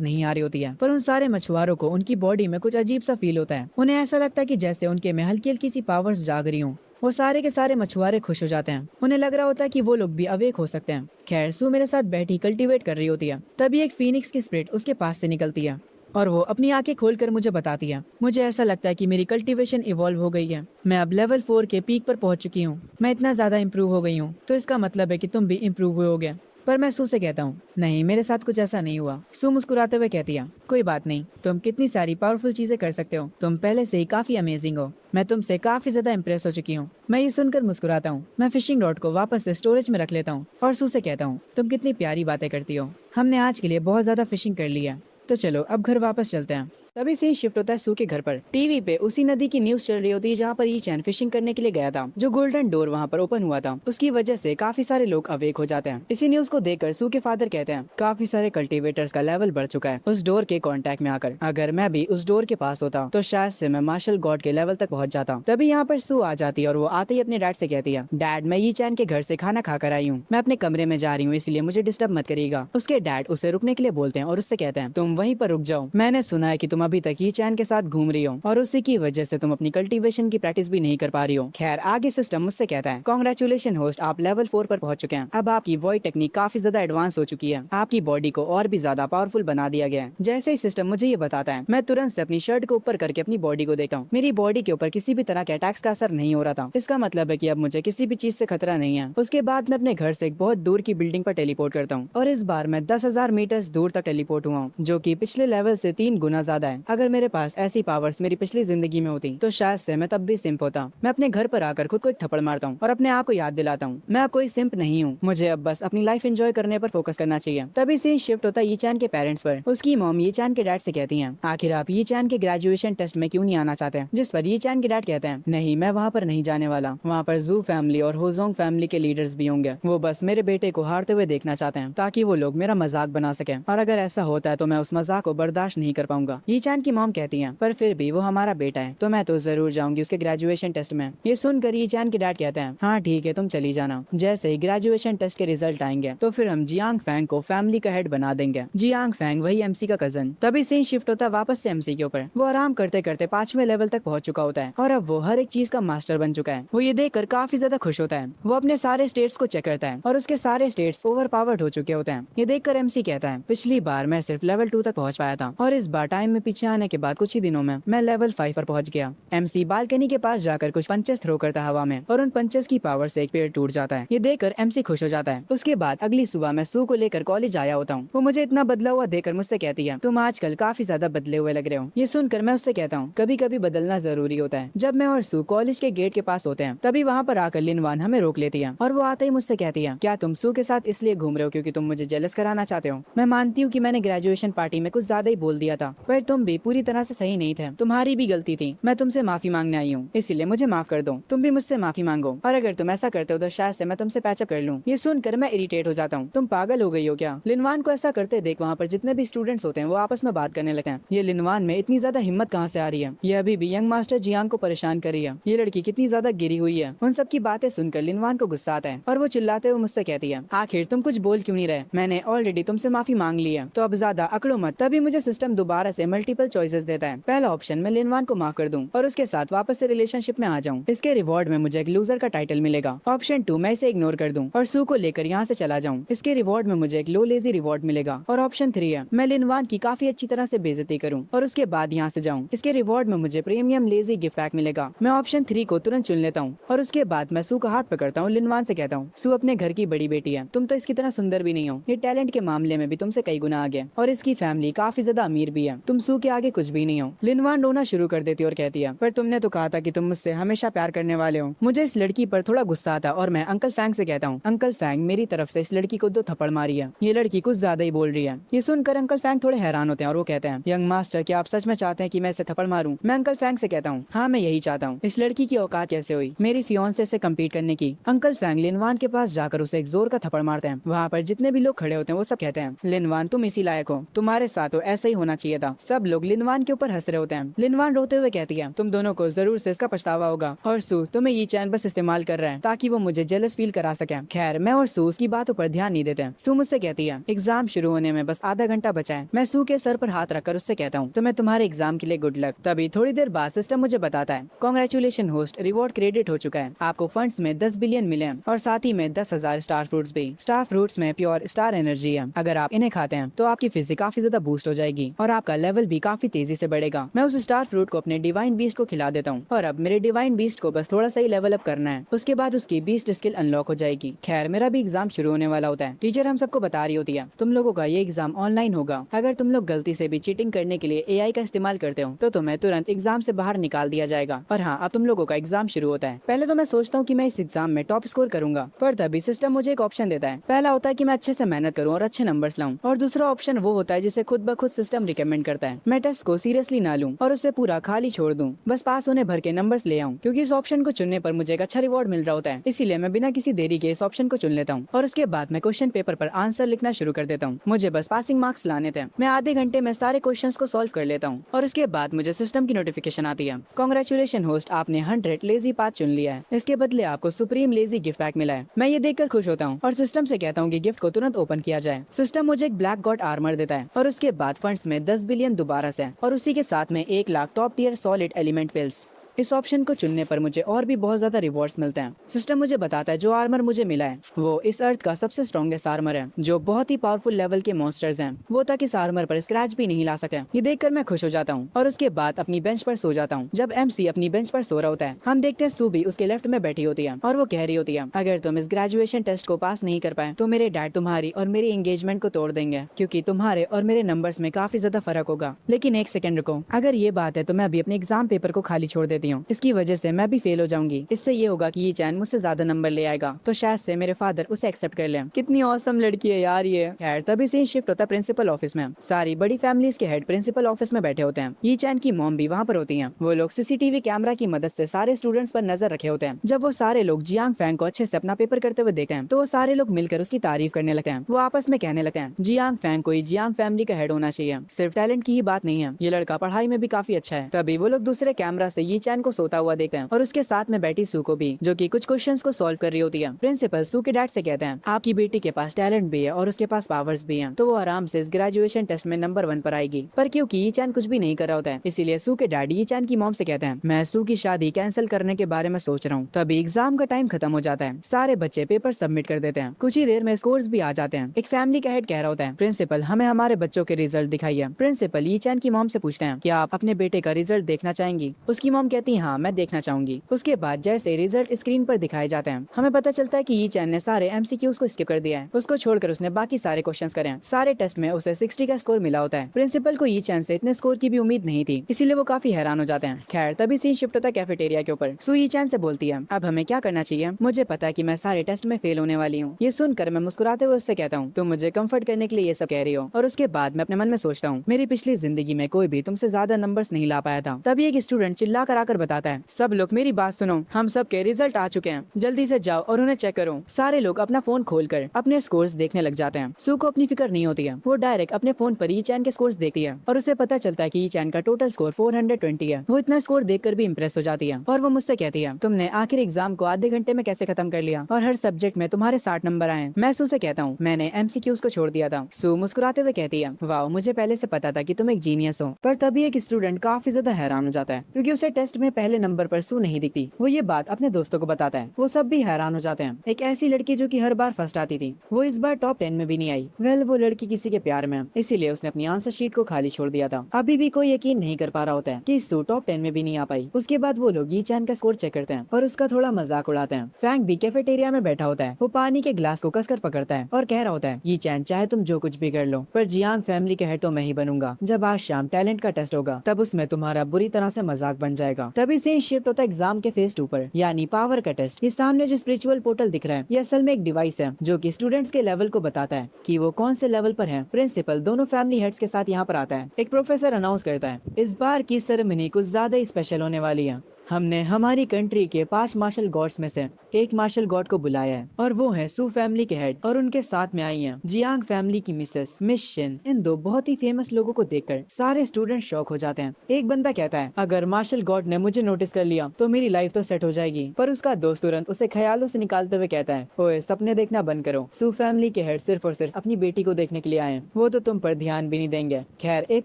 नहीं आ रही होती है, पर उन सारे मछुआरों को उनकी बॉडी में कुछ अजीब सा फील होता है। उन्हें ऐसा लगता है कि जैसे उनके में हल्की हल्की सी पावर्स जाग रही हूँ। वो सारे के सारे मछुआरे खुश हो जाते हैं। उन्हें लग रहा होता है कि वो लोग भी अवेक हो सकते हैं। खैर सू मेरे साथ बैठी कल्टीवेट कर रही होती है। तभी एक फीनिक्स की स्पिरिट उसके पास से निकलती है और वो अपनी आंखें खोलकर मुझे बताती है। मुझे ऐसा लगता है कि मेरी कल्टीवेशन इवॉल्व हो गई है। मैं अब लेवल 4 के पीक पर पहुंच चुकी हूँ। मैं इतना ज्यादा इम्प्रूव हो गई हूँ, तो इसका मतलब है कि तुम भी इम्प्रूव हुए होगे। पर मैं सू से कहता हूँ, नहीं मेरे साथ कुछ ऐसा नहीं हुआ। सू मुस्कुराते हुए कहती है, कोई बात नहीं, तुम कितनी सारी पावरफुल चीजें कर सकते हो। तुम पहले से ही काफी अमेजिंग हो। मैं तुमसे काफी ज्यादा इम्प्रेस हो चुकी हूँ। मैं ये सुनकर मुस्कुराता हूँ। मैं फिशिंग रॉड को वापस से स्टोरेज में रख लेता हूँ और सू से कहता हूँ, तुम कितनी प्यारी बातें करती हो। हमने आज के लिए बहुत ज्यादा फिशिंग कर ली है, तो चलो अब घर वापस चलते हैं। तभी सीन शिफ्ट होता है सू के घर पर। टीवी पे उसी नदी की न्यूज चल रही होती है जहाँ पर यी चैन फिशिंग करने के लिए गया था। जो गोल्डन डोर वहाँ पर ओपन हुआ था, उसकी वजह से काफी सारे लोग अवेक हो जाते हैं। इसी न्यूज को देखकर सू के फादर कहते हैं, काफी सारे कल्टीवेटर्स का लेवल बढ़ चुका है उस डोर के कांटेक्ट में आकर। अगर मैं भी उस डोर के पास होता तो शायद से मैं मार्शल गॉड के लेवल तक पहुंच जाता। तभी यहाँ पर सू आ जाती है और वो आते ही अपने डैड से कहती है, डैड मैं यी चैन के घर से खाना खाकर आई हूँ। मैं अपने कमरे में जा रही हूँ, इसलिए मुझे डिस्टर्ब मत करिएगा। उसके डैड उसे रुकने के लिए बोलते हैं और उससे कहते हैं, तुम वहीं पर रुक जाओ। मैंने सुना है कि तुम अभी तक यी चैन के साथ घूम रही हो और उसी की वजह से तुम अपनी कल्टीवेशन की प्रैक्टिस भी नहीं कर पा रही हो। खैर आगे सिस्टम मुझसे कहता है, कांग्रेचुलेशन होस्ट, आप लेवल 4 पर पहुंच चुके हैं। अब आपकी वॉइड टेक्निक काफी ज्यादा एडवांस हो चुकी है। आपकी बॉडी को और भी ज्यादा पावरफुल बना दिया गया है। जैसे ही सिस्टम मुझे ये बताता है, मैं तुरंत से अपनी शर्ट को ऊपर करके अपनी बॉडी को देखता हूँ। मेरी बॉडी के ऊपर किसी भी तरह के अटैक्स का असर नहीं हो रहा था। इसका मतलब है कि अब मुझे किसी भी चीज से खतरा नहीं है। उसके बाद मैं अपने घर से एक बहुत दूर की बिल्डिंग पर टेलीपोर्ट करता हूँ और इस बार मैं 10,000 मीटर दूर तक टेलीपोर्ट हुआ हूँ, जो कि पिछले लेवल से 3 गुना ज्यादा है। अगर मेरे पास ऐसी पावर्स मेरी पिछली जिंदगी में होती तो शायद से मैं तब भी सिंप होता। मैं अपने घर पर आकर खुद को एक थप्पड़ मारता हूँ और अपने आप को याद दिलाता हूँ, मैं अब कोई सिंप नहीं हूँ। मुझे अब बस अपनी लाइफ एंजॉय करने पर फोकस करना चाहिए। तभी सीन शिफ्ट होता है यी चैन के पेरेंट्स पर। उसकी मॉम यी चैन के डैड से कहती है, आखिर आप यी चैन के ग्रेजुएशन टेस्ट में क्यों नहीं आना चाहते? जिस पर यी चैन के डैड कहते हैं, नहीं मैं वहाँ पर नहीं जाने वाला। वहाँ पर जू फैमिली और होजोंग फैमिली के लीडर्स भी होंगे। वो बस मेरे बेटे को हारते हुए देखना चाहते हैं ताकि वो लोग मेरा मजाक बना सके, और अगर ऐसा होता है तो मैं उस मजाक को बर्दाश्त नहीं कर पाऊंगा। यी चैन की मॉम कहती है, पर फिर भी वो हमारा बेटा है तो मैं तो जरूर जाऊंगी उसके ग्रेजुएशन टेस्ट में। ये सुनकर यी चैन के डैड कहते हैं, हाँ ठीक है तुम चली जाना। जैसे ही ग्रेजुएशन टेस्ट के रिजल्ट आएंगे तो फिर हम जियांग फैंग को फैमिली का हेड बना देंगे। जियांग फैंग वही एमसी का कजन। तभी सीन शिफ्ट होता है वापस से एमसी के ऊपर। वो आराम करते करते 5वें लेवल तक पहुंच चुका होता है और अब वो हर एक चीज का मास्टर बन चुका है। वो ये देखकर काफी ज्यादा खुश होता है। वो अपने सारे स्टेट्स को चेक करता है और उसके सारे स्टेट्स ओवर पावर्ड हो चुके होते हैं। ये देखकर एमसी कहता है, पिछली बार मैं सिर्फ लेवल 2 तक पहुंच पाया था और इस बार टाइम में पीछे आने के बाद कुछ ही दिनों में मैं लेवल 5 पर पहुंच गया। एमसी बालकनी के पास जाकर कुछ पंचेस थ्रो करता है हवा में और उन पंचेस की पावर से एक पेड़ टूट जाता है। ये देखकर एमसी खुश हो जाता है। उसके बाद अगली सुबह मैं सू को लेकर कॉलेज आया होता हूँ। वो मुझे इतना बदला हुआ देखकर मुझसे कहती है, तुम आजकल काफी ज्यादा बदले हुए लग रहे हो। ये सुनकर मैं उससे कहता हूँ, कभी कभी बदलना जरूरी होता है। जब मैं और सू कॉलेज के गेट के पास होते हैं तभी वहाँ पर आकर लिनवान हमें रोक लेती है और वो आते ही मुझसे कहती है, क्या तुम सू के साथ इसलिए घूम रहे हो क्योंकि तुम मुझे जेलस कराना चाहते हो? मैं मानती हूँ कि मैंने ग्रेजुएशन पार्टी में कुछ ज्यादा ही बोल दिया था, पर तुम तुम भी पूरी तरह से सही नहीं थे, तुम्हारी भी गलती थी। मैं तुमसे माफी मांगने आई हूँ, इसीलिए मुझे माफ कर दो। तुम भी मुझसे माफी मांगो, और अगर तुम ऐसा करते हो तो शायद से मैं तुमसे पैचअप कर लूँ। ये सुनकर मैं इरिटेट हो जाता हूँ। तुम पागल हो गई हो क्या? लिनवान को ऐसा करते देख वहाँ पर जितने भी स्टूडेंट्स होते हैं वो आपस में बात करने लगते हैं। ये लिनवान में इतनी ज्यादा हिम्मत कहाँ से आ रही है? ये अभी भी यंग मास्टर जियांग को परेशान कर रही है। ये लड़की कितनी ज्यादा गिरी हुई है। उन सब की बातें सुनकर लिनवान को गुस्सा आता है और वो चिल्लाते हुए मुझसे कहती है, आखिर तुम कुछ बोल क्यों नहीं रहे? मैंने ऑलरेडी तुमसे माफी मांग ली है, तो अब ज्यादा अकड़ो मत। तभी मुझे सिस्टम दोबारा से मल्टीपल चॉइसेस देता है। पहला ऑप्शन, मैं लिनवान को माफ कर दूं और उसके साथ वापस से रिलेशनशिप में आ जाऊं। इसके रिवॉर्ड में मुझे एक लूजर का टाइटल मिलेगा। ऑप्शन 2, मैं इसे इग्नोर कर दूं और सू को लेकर यहाँ से चला जाऊं। इसके रिवॉर्ड में मुझे एक लो लेजी रिवॉर्ड मिलेगा। और ऑप्शन 3 है, मैं लिनवान की काफी अच्छी तरह से बेइज्जती करूं और उसके बाद यहाँ से जाऊं। इसके रिवॉर्ड में मुझे प्रीमियम लेजी गिफ्ट पैक मिलेगा। मैं ऑप्शन 3 को तुरंत चुन लेता हूँ और उसके बाद मैं सू का हाथ पकड़ता हूँ। लिनवान से कहता हूँ, सू अपने घर की बड़ी बेटी है, तुम तो इसकी तरह सुंदर भी नहीं हो। ये टैलेंट के मामले में भी तुमसे कई गुना आगे, और इसकी फैमिली काफी ज्यादा अमीर भी है। तुम सू के आगे कुछ भी नहीं हो। लिनवान रोना शुरू कर देती और कहती है, पर तुमने तो कहा था कि तुम मुझसे हमेशा प्यार करने वाले हो। मुझे इस लड़की पर थोड़ा गुस्सा आता और मैं अंकल फैंग से कहता हूँ, अंकल फैंग, मेरी तरफ से इस लड़की को 2 थप्पड़ मारी है। ये लड़की कुछ ज्यादा ही बोल रही है। ये सुनकर अंकल फैंग थोड़े हैरान होते हैं और वो कहते हैं, यंग मास्टर, क्या आप सच में चाहते हैं कि मैं इसे थप्पड़ मारूं? मैं अंकल फैंग से कहता हूँ, हाँ मैं यही चाहता हूँ। इस लड़की की औकात कैसे हुई मेरी फियांसे से कम्पीट करने की? अंकल फैंग लिनवान के पास जाकर उसे एक जोर का थप्पड़ मारते हैं। वहाँ पर जितने भी लोग खड़े होते हैं वो सब कहते हैं, लिनवान तुम इसी लायक हो, तुम्हारे साथ तो ऐसा ही होना चाहिए था। सब लोग लिनवान के ऊपर हंस रहे होते हैं। लिनवान रोते हुए कहती है, तुम दोनों को जरूर से इसका पछतावा होगा, और सू तुम्हें ये चैन बस इस्तेमाल कर रहा है ताकि वो मुझे जेलस फील करा सके। खैर, मैं और सू उसकी बातों पर ध्यान नहीं देते हैं। सू मुझसे कहती है, एग्जाम शुरू होने में बस आधा घंटा बचा है। मैं सू के सर पर हाथ रखकर उससे कहता हूँ, तो मैं तुम्हारे एग्जाम के लिए गुड लक। तभी थोड़ी देर बाद सिस्टम मुझे बताता है, कांग्रेचुलेशन होस्ट, रिवॉर्ड क्रेडिट हो चुका है। आपको फंड्स में 10 बिलियन मिले हैं और साथ ही में 10,000 स्टार फ्रूट्स भी। स्टार फ्रूट्स में प्योर स्टार एनर्जी है। अगर आप इन्हें खाते हैं तो आपकी फिजिक काफी ज्यादा बूस्ट हो जाएगी और आपका लेवल भी काफी तेजी से बढ़ेगा। मैं उस स्टार फ्रूट को अपने डिवाइन बीस्ट को खिला देता हूँ और अब मेरे डिवाइन बीस्ट को बस थोड़ा सा ही लेवल अप करना है। उसके बाद उसकी बीस्ट स्किल अनलॉक हो जाएगी। खैर, मेरा भी एग्जाम शुरू होने वाला होता है। टीचर हम सबको बता रही होती है, तुम लोगों का ये एग्जाम ऑनलाइन होगा। अगर तुम लोग गलती से भी चीटिंग करने के लिए एआई का इस्तेमाल करते हो तो तुम्हें तुरंत एग्जाम से बाहर निकाल दिया जाएगा। और हाँ, अब तुम लोगों का एग्जाम शुरू होता है। पहले तो मैं सोचता हूँ कि मैं इस एग्जाम में टॉप स्कोर करूंगा, पर तभी सिस्टम मुझे एक ऑप्शन देता है। पहला होता है कि मैं अच्छे से मेहनत करूँ और अच्छे नंबर्स लाऊं, और दूसरा ऑप्शन वो होता है जिसे खुद ब खुद सिस्टम रिकमेंड करता है। मैं टेस्ट को सीरियसली ना लूं और उसे पूरा खाली छोड़ दूं, बस पास होने भर के नंबर्स ले आऊं। क्योंकि इस ऑप्शन को चुनने पर मुझे एक अच्छा रिवॉर्ड मिल रहा होता है, इसीलिए मैं बिना किसी देरी के इस ऑप्शन को चुन लेता हूँ। और उसके बाद मैं क्वेश्चन पेपर पर आंसर लिखना शुरू कर देता हूँ। मुझे बस पासिंग मार्क्स लाने थे। मैं आधे घंटे में सारे क्वेश्चंस को सॉल्व कर लेता हूँ और उसके बाद मुझे सिस्टम की नोटिफिकेशन आती है, कांग्रेचुलेशन होस्ट, आपने 100 लेजी पाथ चुन लिया है। इसके बदले आपको सुप्रीम लेजी गिफ्ट पैक मिला है। मैं ये देखकर खुश होता हूँ और सिस्टम से कहता हूँ कि गिफ्ट को तुरंत ओपन किया जाए। सिस्टम मुझे एक ब्लैक गॉड आर्मर देता है और उसके बाद फंड्स में 10 बिलियन दोबारा से, और उसी के साथ में 1 lakh top tier solid element pills. इस ऑप्शन को चुनने पर मुझे और भी बहुत ज्यादा रिवॉर्ड्स मिलते हैं। सिस्टम मुझे बताता है जो आर्मर मुझे मिला है वो इस अर्थ का सबसे स्ट्रॉन्गेस्ट आर्मर है, जो बहुत ही पावरफुल लेवल के मॉन्स्टर्स हैं वो तक इस आर्मर पर स्क्रैच भी नहीं ला सके। ये देखकर मैं खुश हो जाता हूँ और उसके बाद अपनी बेंच पर सो जाता हूँ। जब MC अपनी बेंच पर सो रहा होता है, हम देखते हैं सू भी उसके लेफ्ट में बैठी होती है और वो कह रही होती है, अगर तुम इस ग्रेजुएशन टेस्ट को पास नहीं कर पाए तो मेरे डैड तुम्हारी और मेरी एंगेजमेंट को तोड़ देंगे, क्योंकि तुम्हारे और मेरे नंबर्स में काफी ज्यादा फर्क होगा। लेकिन एक सेकंड रुको, अगर ये बात है तो मैं अभी अपने एग्जाम पेपर को खाली छोड़ देती हूँ। इसकी वजह से मैं भी फेल हो जाऊंगी। इससे ये होगा कि ये चैन मुझसे ज्यादा नंबर ले आएगा, तो शायद से मेरे फादर उसे एक्सेप्ट कर लें। कितनी औसम लड़की है यार ये। खैर, तभी से शिफ्ट होता है प्रिंसिपल ऑफिस में। सारी बड़ी फैमिलीज के हेड प्रिंसिपल ऑफिस में बैठे होते हैं। ये चैन की मॉम भी वहाँ पर होती हैं। वो लोग CCTV कैमरा की मदद से सारे स्टूडेंट्स पर नजर रखे होते हैं। जब वो सारे लोग जियांग फैंग को अच्छे से अपना पेपर करते हुए देखते हैं तो वो सारे लोग मिलकर उसकी तारीफ करने लगते हैं। वो आपस में कहने लगते हैं, जियांग फैंग कोई जियांग फैमिली का हेड होना चाहिए। सिर्फ टैलेंट की ही बात नहीं है, ये लड़का पढ़ाई में भी काफी अच्छा है। तभी वो लोग दूसरे कैमरा से ये चैन को सोता हुआ देखते हैं और उसके साथ में बैठी सू को भी, जो कि कुछ क्वेश्चंस को सॉल्व कर रही होती है। प्रिंसिपल सू के डैड से कहते हैं, आपकी बेटी के पास टैलेंट भी है और उसके पास पावर्स भी हैं, तो वो आराम से इस ग्रेजुएशन टेस्ट में नंबर 1 पर आएगी। पर क्योंकि ये चैन कुछ भी नहीं कर रहा होता है, इसीलिए सू के डैडी ये चैन की मॉम से कहते हैं, मैं सू की शादी कैंसिल करने के बारे में सोच रहा हूँ। तभी एग्जाम का टाइम खत्म हो जाता है। सारे बच्चे पेपर सबमिट कर देते हैं। कुछ ही देर में स्कोर्स भी आ जाते हैं। एक फैमिली का हेड कह रहा होता है, प्रिंसिपल हमें हमारे बच्चों के रिजल्ट दिखाइए। प्रिंसिपल ये चैन की मॉम से पूछते हैं, क्या आप अपने बेटे का रिजल्ट देखना चाहेंगी? उसकी मॉम कहती कहती हाँ मैं देखना चाहूंगी। उसके बाद जैसे रिजल्ट स्क्रीन पर दिखाए जाते हैं हमें पता चलता है कि यी चैन ने सारे एमसीक्यूज को स्किप कर दिया है। उसको छोड़कर उसने बाकी सारे क्वेश्चंस करे हैं। सारे टेस्ट में उसे 60 का स्कोर मिला होता है। प्रिंसिपल को यी चैन से इतने स्कोर की भी उम्मीद नहीं थी, इसीलिए वो काफी हैरान हो जाते हैं। खैर तभी सीन शिफ्ट होता है कैफेटेरिया के ऊपर। सू यी चैन से बोलती है अब हमें क्या करना चाहिए? मुझे पता है कि मैं सारे टेस्ट में फेल होने वाली हूँ। ये सुनकर मैं मुस्कुराते हुए उससे कहता हूँ तुम मुझे कंफर्ट करने के लिए ये सब कह रही हो। और उसके बाद मैं अपने मन में सोचता हूँ मेरी पिछली जिंदगी में कोई भी तुमसे ज्यादा नंबर्स नहीं ला पाया था। तभी एक स्टूडेंट चिल्ला कर आकर बताता है सब लोग मेरी बात सुनो, हम सब के रिजल्ट आ चुके हैं, जल्दी से जाओ और उन्हें चेक करो। सारे लोग अपना फोन खोलकर अपने स्कोर्स देखने लग जाते हैं। सू को अपनी फिक्र नहीं होती है, वो डायरेक्ट अपने फोन पर यी चैन के स्कोर्स देखती है और उसे पता चलता है कि यी चैन का टोटल स्कोर 420 है। वो इतना स्कोर देखकर भी इम्प्रेस हो जाती है और वो मुझसे कहती है तुमने आखिर एग्जाम को आधे घंटे में कैसे खत्म कर लिया और हर सब्जेक्ट में तुम्हारे 60 नंबर आए। मैं सू से कहता हूँ मैंने एमसीक्यूज को छोड़ दिया था। सू मुस्कुराते हुए कहती है वाह मुझे पहले से पता था कि तुम एक जीनियस हो। पर तभी एक स्टूडेंट काफी ज्यादा हैरान हो जाता है क्योंकि उसे टेस्ट में पहले नंबर पर सू नहीं दिखती। वो ये बात अपने दोस्तों को बताता है, वो सब भी हैरान हो जाते हैं। एक ऐसी लड़की जो कि हर बार फर्स्ट आती थी वो इस बार टॉप 10 में भी नहीं आई। वेल वो लड़की किसी के प्यार में है, इसीलिए उसने अपनी आंसर शीट को खाली छोड़ दिया था। अभी भी कोई यकीन नहीं कर पा रहा होता है कि सू टॉप 10 में भी नहीं आ पाई। उसके बाद वो लोग यी चैन का स्कोर चेक करते हैं और उसका थोड़ा मजाक उड़ाते हैं। फैंग भी कैफेटेरिया में बैठा होता है, वो पानी के ग्लास को कसकर पकड़ता है और कह रहा होता है यी चैन चाहे तुम जो कुछ भी कर लो पर जियांग फैमिली के हेड तो मैं ही बनूंगा। जब आज शाम टैलेंट का टेस्ट होगा तब उसमें तुम्हारा बुरी तरह से मजाक बन जाएगा। तभी सीन शिफ्ट होता है एग्जाम के फेज 2 पर, यानी पावर का टेस्ट। ये सामने जो स्पिरिचुअल पोर्टल दिख रहा है ये असल में एक डिवाइस है जो कि स्टूडेंट्स के लेवल को बताता है कि वो कौन से लेवल पर है। प्रिंसिपल दोनों फैमिली हेड्स के साथ यहाँ पर आता है। एक प्रोफेसर अनाउंस करता है इस बार की सेरेमनी कुछ ज्यादा ही स्पेशल होने वाली है। हमने हमारी कंट्री के 5 मार्शल गॉड्स में से एक मार्शल गॉड को बुलाया है और वो है सू फैमिली के हेड और उनके साथ में आई हैं जियांग फैमिली की मिसेस मिस शिन। इन दो बहुत ही फेमस लोगों को देखकर सारे स्टूडेंट शॉक हो जाते हैं। एक बंदा कहता है अगर मार्शल गॉड ने मुझे नोटिस कर लिया तो मेरी लाइफ तो सेट हो जाएगी। पर उसका दोस्त तुरंत उसे ख्यालों से निकालते हुए कहता है ओए सपने देखना बंद करो, सू फैमिली के हेड सिर्फ और सिर्फ अपनी बेटी को देखने के लिए आए, वो तो तुम पर ध्यान भी नहीं देंगे। खैर एक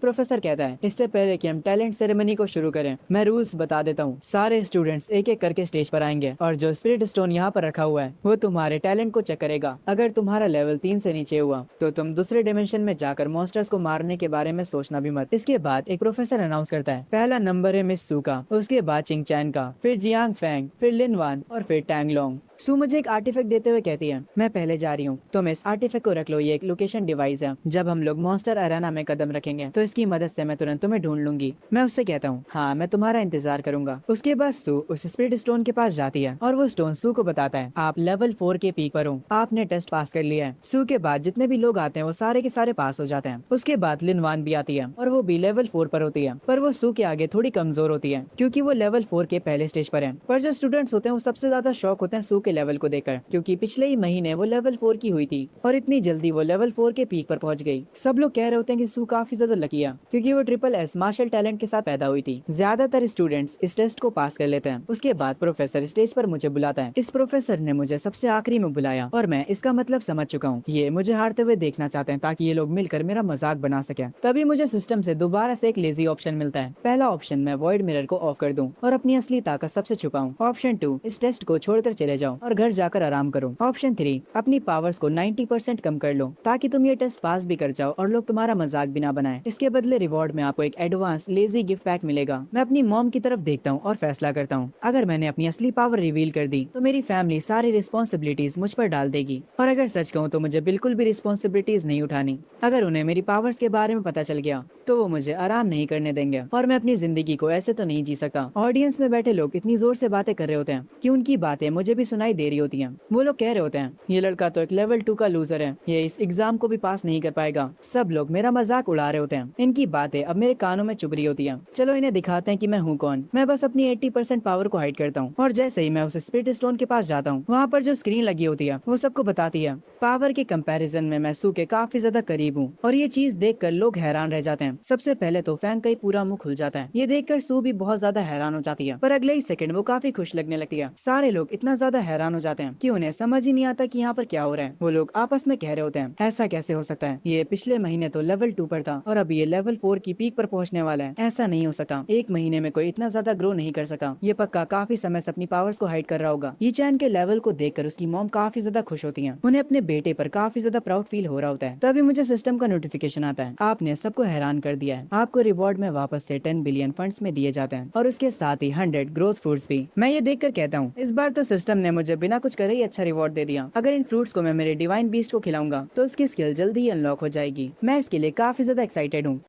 प्रोफेसर कहता है इससे पहले कि हम टैलेंट सेरेमनी को शुरू करें मैं रूल्स बता देता हूँ। सारे स्टूडेंट्स एक एक करके स्टेज पर आएंगे और जो स्पिरिट स्टोन यहाँ पर रखा हुआ है वो तुम्हारे टैलेंट को चेक करेगा। अगर तुम्हारा लेवल 3 से नीचे हुआ तो तुम दूसरे डिमेंशन में जाकर मॉन्स्टर्स को मारने के बारे में सोचना भी मत। इसके बाद एक प्रोफेसर अनाउंस करता है पहला नंबर है मिस सू का, उसके बाद चिंग चैन का, फिर जियांग फैंग, फिर लिन वान और फिर टैंग लोंग। सू मुझे एक आर्टिफैक्ट देते हुए कहती है मैं पहले जा रही हूँ, तुम इस आर्टिफैक्ट को रख लो, ये एक लोकेशन डिवाइस है। जब हम लोग मॉन्स्टर अरेना में कदम रखेंगे तो इसकी मदद से मैं तुरंत तुम्हें ढूंढ लूंगी। मैं उससे कहता हूँ हाँ मैं तुम्हारा इंतजार करूंगा। उसके बाद सू उस स्पिरिट स्टोन के पास जाती है और वो स्टोन सू को बताता है आप लेवल 4 के पीक पर हो, आपने टेस्ट पास कर लिया है। सू के बाद जितने भी लोग आते हैं वो सारे के सारे पास हो जाते हैं। उसके बाद लिन वान भी आती है और वो भी लेवल 4 पर होती है, पर वो सू के आगे थोड़ी कमजोर होती है क्योंकि वो लेवल 4 के पहले स्टेज पर है। पर जो स्टूडेंट्स होते हैं वो सबसे ज्यादा शॉक होते हैं सू के लेवल को देखकर क्योंकि पिछले ही महीने वो लेवल 4 की हुई थी और इतनी जल्दी वो लेवल 4 के पीक पर पहुंच गई। सब लोग कह रहे होते हैं कि सू काफी ज्यादा लकी है क्योंकि वो ट्रिपल एस मार्शल टैलेंट के साथ पैदा हुई थी। ज्यादातर स्टूडेंट्स इस टेस्ट को पास कर लेते हैं। उसके बाद प्रोफेसर स्टेज पर मुझे बुलाता है। इस प्रोफेसर ने मुझे सबसे आखिरी में बुलाया और मैं इसका मतलब समझ चुका हूँ। ये मुझे हारते हुए देखना चाहते हैं ताकि ये लोग मिलकर मेरा मजाक बना सके। तभी मुझे सिस्टम से दोबारा से एक लेजी ऑप्शन मिलता है। पहला ऑप्शन मैं वॉइड मिरर को ऑफ कर दूं और अपनी असली ताकत सबसे छुपाऊं। ऑप्शन 2 इस टेस्ट को छोड़कर चले जाओ और घर जाकर आराम करो। ऑप्शन 3 अपनी पावर्स को 90% कम कर लो ताकि तुम ये टेस्ट पास भी कर जाओ और लोग तुम्हारा मजाक भी ना बनाए। इसके बदले रिवॉर्ड में आपको एक एडवांस लेजी गिफ्ट पैक मिलेगा। मैं अपनी मॉम की तरफ देखता हूँ और फैसला करता हूँ अगर मैंने अपनी असली पावर रिवील कर दी तो मेरी फैमिली सारी रिस्पॉन्सिबिलिटीज मुझ पर डाल देगी और अगर सच कहूँ तो मुझे बिल्कुल भी रिस्पॉन्सिबिलिटीज नहीं उठानी। अगर उन्हें मेरी पावर्स के बारे में पता चल गया तो वो मुझे आराम नहीं करने देंगे और मैं अपनी जिंदगी को ऐसे तो नहीं जी सकता। ऑडियंस में बैठे लोग इतनी जोर से बातें कर रहे होते हैं कि उनकी बातें मुझे भी सुनाई दे रही होती हैं। वो लोग कह रहे होते हैं ये लड़का तो एक लेवल 2 का लूजर है, ये इस एग्जाम को भी पास नहीं कर पाएगा। सब लोग मेरा मजाक उड़ा रहे होते हैं। इनकी बातें अब मेरे कानों में चुभ रही होती हैं। चलो इन्हें दिखाते हैं कि मैं हूँ कौन। मैं बस अपनी 80% पावर को हाइड करता हूँ और जैसे ही मैं उस स्पिरिट स्टोन के पास जाता हूँ वहाँ पर जो स्क्रीन लगी होती है वो सबको बताती है पावर के कंपैरिजन में मैं सू के काफी ज्यादा करीब हूँ और ये चीज देखकर लोग हैरान रह जाते हैं। सबसे पहले तो फैंग का ही पूरा मुंह खुल जाता है। ये देखकर सू भी बहुत ज्यादा हैरान हो जाती है पर अगले ही सेकंड वो काफी खुश लगने लगती है। सारे लोग इतना ज्यादा हैरान हो जाते हैं कि उन्हें समझ ही नहीं आता कि यहाँ पर क्या हो रहा है। वो लोग आपस में कह रहे होते हैं ऐसा कैसे हो सकता है, ये पिछले महीने तो लेवल 2 पर था और अब ये लेवल 4 की पीक पर पहुंचने वाला है। ऐसा नहीं हो सकता, एक महीने में कोई इतना ज्यादा ग्रो नहीं कर सका। ये पक्का काफी समय से अपनी पावर्स को हाइड कर रहा होगा। ये चैन के लेवल को देखकर उसकी मॉम काफी ज्यादा खुश होती है। उन्हें अपने बेटे पर काफी ज्यादा प्राउड फील हो रहा होता है। तभी मुझे सिस्टम का नोटिफिकेशन आता है, आपने सबको हैरान कर दिया है, आपको रिवॉर्ड में वापस से 10 बिलियन फंड्स में दिए जाते हैं और उसके साथ ही 100 ग्रोथ फ्रूट्स भी। मैं ये देखकर कहता हूँ इस बार तो सिस्टम ने मुझे बिना कुछ करे ही अच्छा रिवॉर्ड दे दिया। अगर इन फ्रूट्स को मैं मेरे डिवाइन बीस्ट को खिलाऊंगा तो उसकी स्किल जल्दी ही अनलॉक हो जाएगी। मैं इसके लिए काफी ज्यादा एक्साइटेड हूँ।